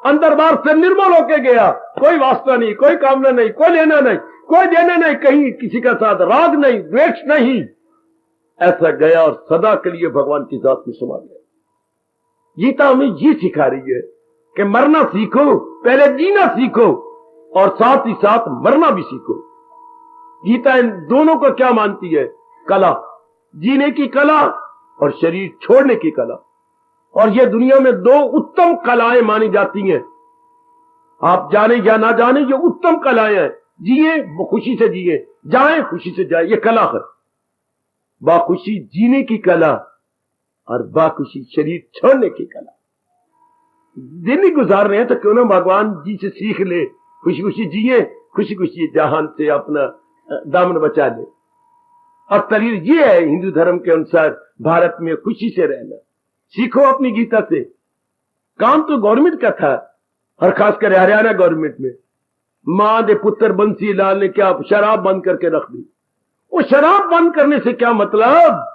अंदर बाहर से निर्मल होके गया। कोई वासना नहीं, कोई कामना नहीं, कोई लेना नहीं, कोई देना नहीं, कहीं किसी का साथ राग नहीं, द्वेष नहीं। ऐसा गया और सदा के लिए भगवान की जात में समा गया। गीता हमें ये सिखा रही है कि मरना सीखो, पहले जीना सीखो और साथ ही साथ मरना भी सीखो। गीता इन दोनों को क्या मानती है? कला, जीने की कला और शरीर छोड़ने की कला। और ये दुनिया में 2 उत्तम कलाएं मानी जाती हैं। आप जाने या ना जाने, ये उत्तम कलाएं हैं। जिए वो खुशी से जिए, जाए खुशी से जाए, ये कला है। बाखुशी जीने की कला और बाखुशी शरीर छोड़ने की कला। दिन ही गुजार रहे हैं तो क्यों ना भगवान जी से सीख ले, खुशी खुशी जिए, खुशी खुशी जहान से अपना दामन बचा ले। और तरीर ये है हिंदू धर्म के अनुसार भारत में खुशी से रहना। सीखो अपनी गीता से। काम तो गवर्नमेंट का था, और खासकर हरियाणा गवर्नमेंट में मां दे पुत्र बंसी लाल ने क्या शराब बंद करके रख दी। वो शराब बंद करने से क्या मतलब?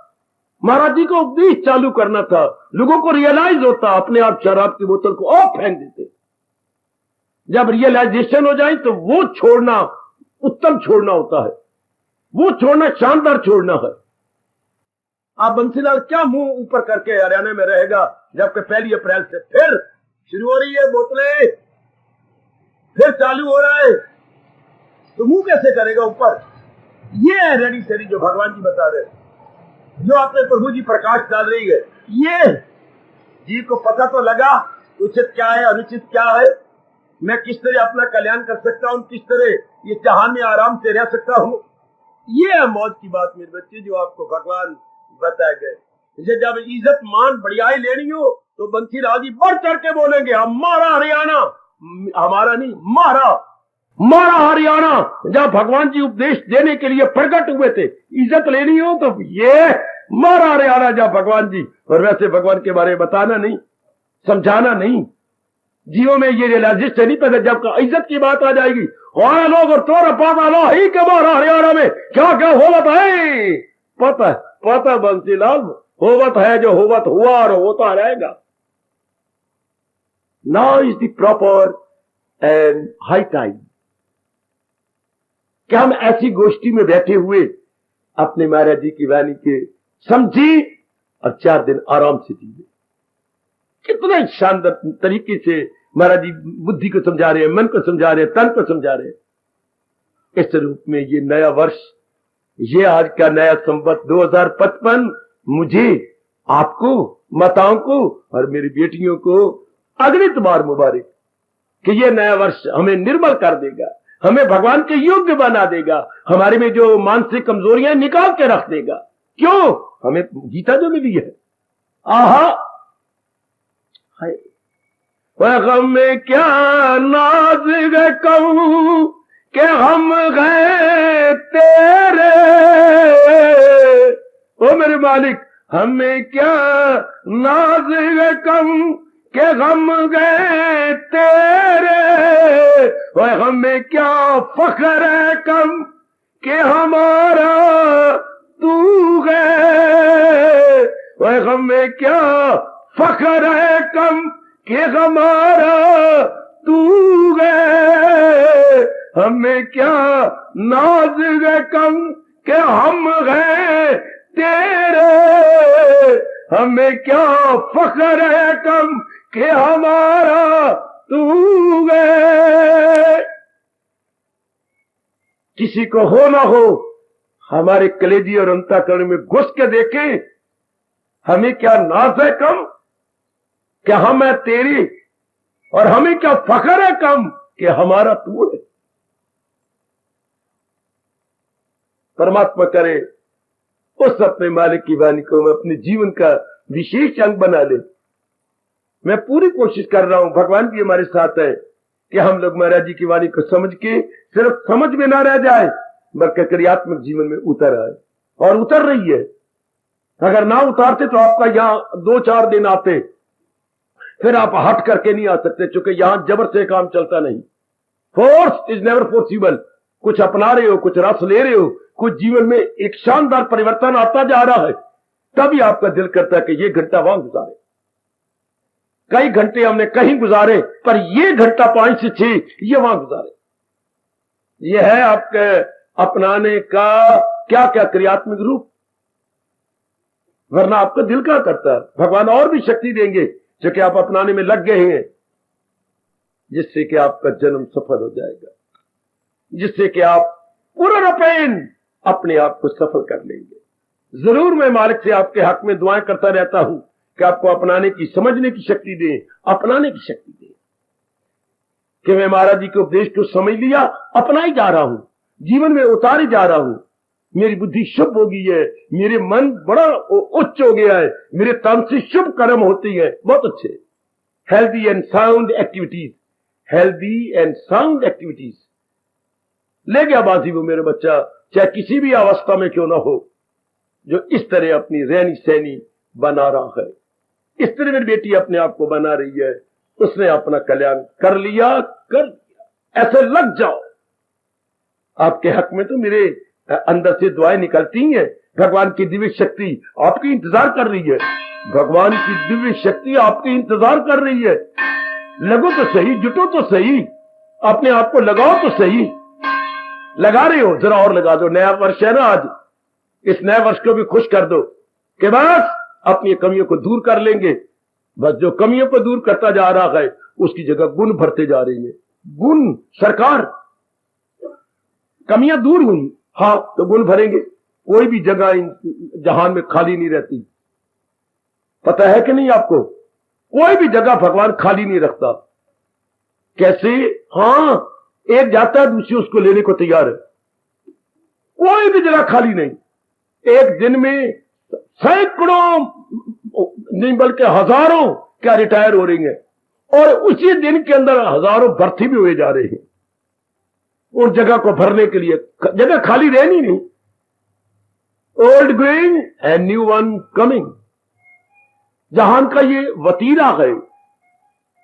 महाराज जी को उपदेश चालू करना था, लोगों को रियलाइज होता, अपने आप शराब की बोतल को और फेंक देते। जब रियलाइजेशन हो जाए तो वो छोड़ना उत्तम छोड़ना होता है, वो छोड़ना शानदार छोड़ना है। आप बंसीलाल क्या मुंह ऊपर करके हरियाणा में रहेगा जबकि 1 अप्रैल से फिर शुरू हो रही है बोतलें, फिर चालू हो रहा है, तो मुंह कैसे करेगा ऊपर? ये है रेडी सेडी जो भगवान जी बता रहे हैं, जो आपने प्रभु जी प्रकाश डाल रही है। ये जी को पता तो लगा उचित क्या है अनुचित क्या है, मैं किस तरह अपना कल्याण कर सकता हूँ, किस तरह ये जहान में आराम से रह सकता हूँ। ये है मौज की बात मेरे बच्चे जो आपको भगवान बताए गए। जब इज्जत मान बढ़ियाई लेनी हो तो बंसीलाल जी बढ़ चढ़ के बोलेंगे हमारा हरियाणा, हमारा नहीं मारा हरियाणा। जब भगवान जी उपदेश देने के लिए प्रकट हुए थे, इज्जत लेनी हो तो ये मारा हरियाणा जब भगवान जी, और वैसे भगवान के बारे में बताना नहीं, समझाना नहीं, जीवों में ये रियलाइजेशन नहीं पैदा। जब इज्जत की बात आ जाएगी और लोग और तोड़ पाता लो ही के मारा हरियाणा में क्या क्या होवत है, पता बंसीलाल होवत है, जो होवत हुआ और होता रहेगा। Now is the proper and high time कि हम ऐसी गोष्ठी में बैठे हुए अपने महाराज जी की वाणी के समझी और 4 दिन आराम से जिए। कितना शानदार तरीके से महाराज जी बुद्धि को समझा रहे हैं, मन को समझा रहे हैं, तन को समझा रहे हैं। इस रूप में ये नया वर्ष, ये आज का नया संवत 2055 मुझे, आपको, माताओं को और मेरी बेटियों को अगणित बार मुबारक कि ये नया वर्ष हमें निर्मल कर देगा, हमें भगवान के योग्य बना देगा, हमारे में जो मानसिक कमजोरियां निकाल के रख देगा। क्यों? हमें गीता जो मिली है। आहा हाय गम में क्या नाज गए कहूं कि हम गए तेरे, ओ मेरे मालिक हमें क्या नाज गए कहूं कि हम गए तेरे, और हमें क्या फख्र है कम कि हमारा तू गए, और हमें क्या फख्र है कम कि हमारा तू गए, हमें क्या नाज गए कम कि हम गए तेरे, हमें क्या फख्र है कम कि हमारा तू गए। किसी को हो ना हो हमारे कलेजी और अंतःकरण में घुस के देखे, हमें क्या नाज है कम कि हम है तेरी, और हमें क्या फख्र है कम कि हमारा तू है। परमात्मा करे उस अपने मालिक की वाणी को मैं अपने जीवन का विशेष अंग बना ले। मैं पूरी कोशिश कर रहा हूं, भगवान भी हमारे साथ है कि हम लोग महाराज जी की वाणी को समझ के सिर्फ समझ में ना रह जाए बल्कि क्रियात्मक जीवन में उतर आए, और उतर रही है। अगर ना उतारते तो आपका यहां 2-4 दिन आते, फिर आप हट करके नहीं आ सकते, क्योंकि यहां जबर से काम चलता नहीं। Force is never forcible. कुछ अपना रहे हो, कुछ रस ले रहे हो, कुछ जीवन में एक शानदार परिवर्तन आता जा रहा है, तभी आपका दिल करता है कि ये घंटा वहां गुजारे। कई घंटे हमने कहीं गुजारे, पर ये घंटा 5 से 6 ये वहां गुजारे। ये है आपके अपनाने का क्या क्या क्रियात्मक रूप, वरना आपका दिल क्या करता है। भगवान और भी शक्ति देंगे जो कि आप अपनाने में लग गए हैं, जिससे कि आपका जन्म सफल हो जाएगा, जिससे कि आप पूर्णपेन अपने आप को सफल कर लेंगे। जरूर मैं मालिक से आपके हक में दुआएं करता रहता हूं कि आपको अपनाने की, समझने की शक्ति दे, अपनाने की शक्ति दे, कि मैं महाराज जी के उपदेश को समझ लिया, अपना ही जा रहा हूं, जीवन में उतारे जा रहा हूं, मेरी बुद्धि शुभ हो गई है, मेरे मन बड़ा उच्च हो गया है, मेरे तन से शुभ कर्म होती है। बहुत अच्छे healthy and sound activities, healthy and sound activities ले गया बाजी वो मेरे बच्चा, चाहे किसी भी अवस्था में क्यों ना हो, जो इस तरह अपनी रहनी सहनी बना रहा है, इस तरह मेरी बेटी अपने आप को बना रही है, उसने अपना कल्याण कर लिया। ऐसे लग जाओ, आपके हक में तो मेरे अंदर से दुआएं निकलती हैं। भगवान की दिव्य शक्ति आपकी इंतजार कर रही है, भगवान की दिव्य शक्ति आपकी इंतजार कर रही है। लगो तो सही, जुटो तो सही, अपने आप को लगाओ तो सही। लगा रहे हो, जरा और लगा दो। नया वर्ष है ना आज, इस नए वर्ष को भी खुश कर दो कि बस अपनी कमियों को दूर कर लेंगे। बस जो कमियों को दूर करता जा रहा है उसकी जगह गुण भरते जा रही है। गुण, सरकार, कमियां दूर हुई, हाँ तो गुण भरेंगे। कोई भी जगह जहान में खाली नहीं रहती, पता है कि नहीं आपको? कोई भी जगह भगवान खाली नहीं रखता। कैसे? हाँ, एक जाता है दूसरी उसको लेने को तैयार है। कोई भी जगह खाली नहीं। एक दिन में सैकड़ों नहीं बल्कि हजारों क्या रिटायर हो रही हैं, और उसी दिन के अंदर हजारों भर्ती भी हुए जा रहे हैं उन जगह को भरने के लिए। जगह खाली रहनी नहीं। Old going and new one coming, जहान का ये वतीरा है।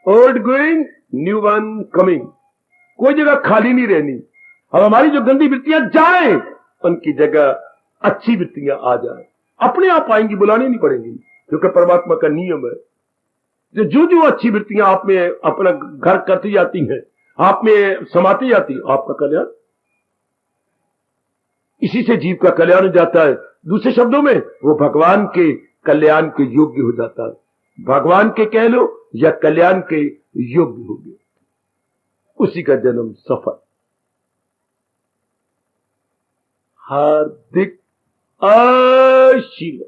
Old going, new one coming, कोई जगह खाली नहीं रहनी। अब हमारी जो गंदी वृत्तियां जाएं, उनकी जगह अच्छी वृत्तियां आ जाए, अपने आप आएंगी, बुलानी नहीं पड़ेंगी, क्योंकि परमात्मा का नियम है। जो जो अच्छी वृत्तियां आप में अपना घर करती जाती हैं, आप में समाती जाती, आपका कल्याण, इसी से जीव का कल्याण हो जाता है। दूसरे शब्दों में वो भगवान के कल्याण के योग्य हो जाता है। भगवान के कह लो या कल्याण के योग्य हो गए, उसी का जन्म सफल। हार्दिक आशीर्वाद।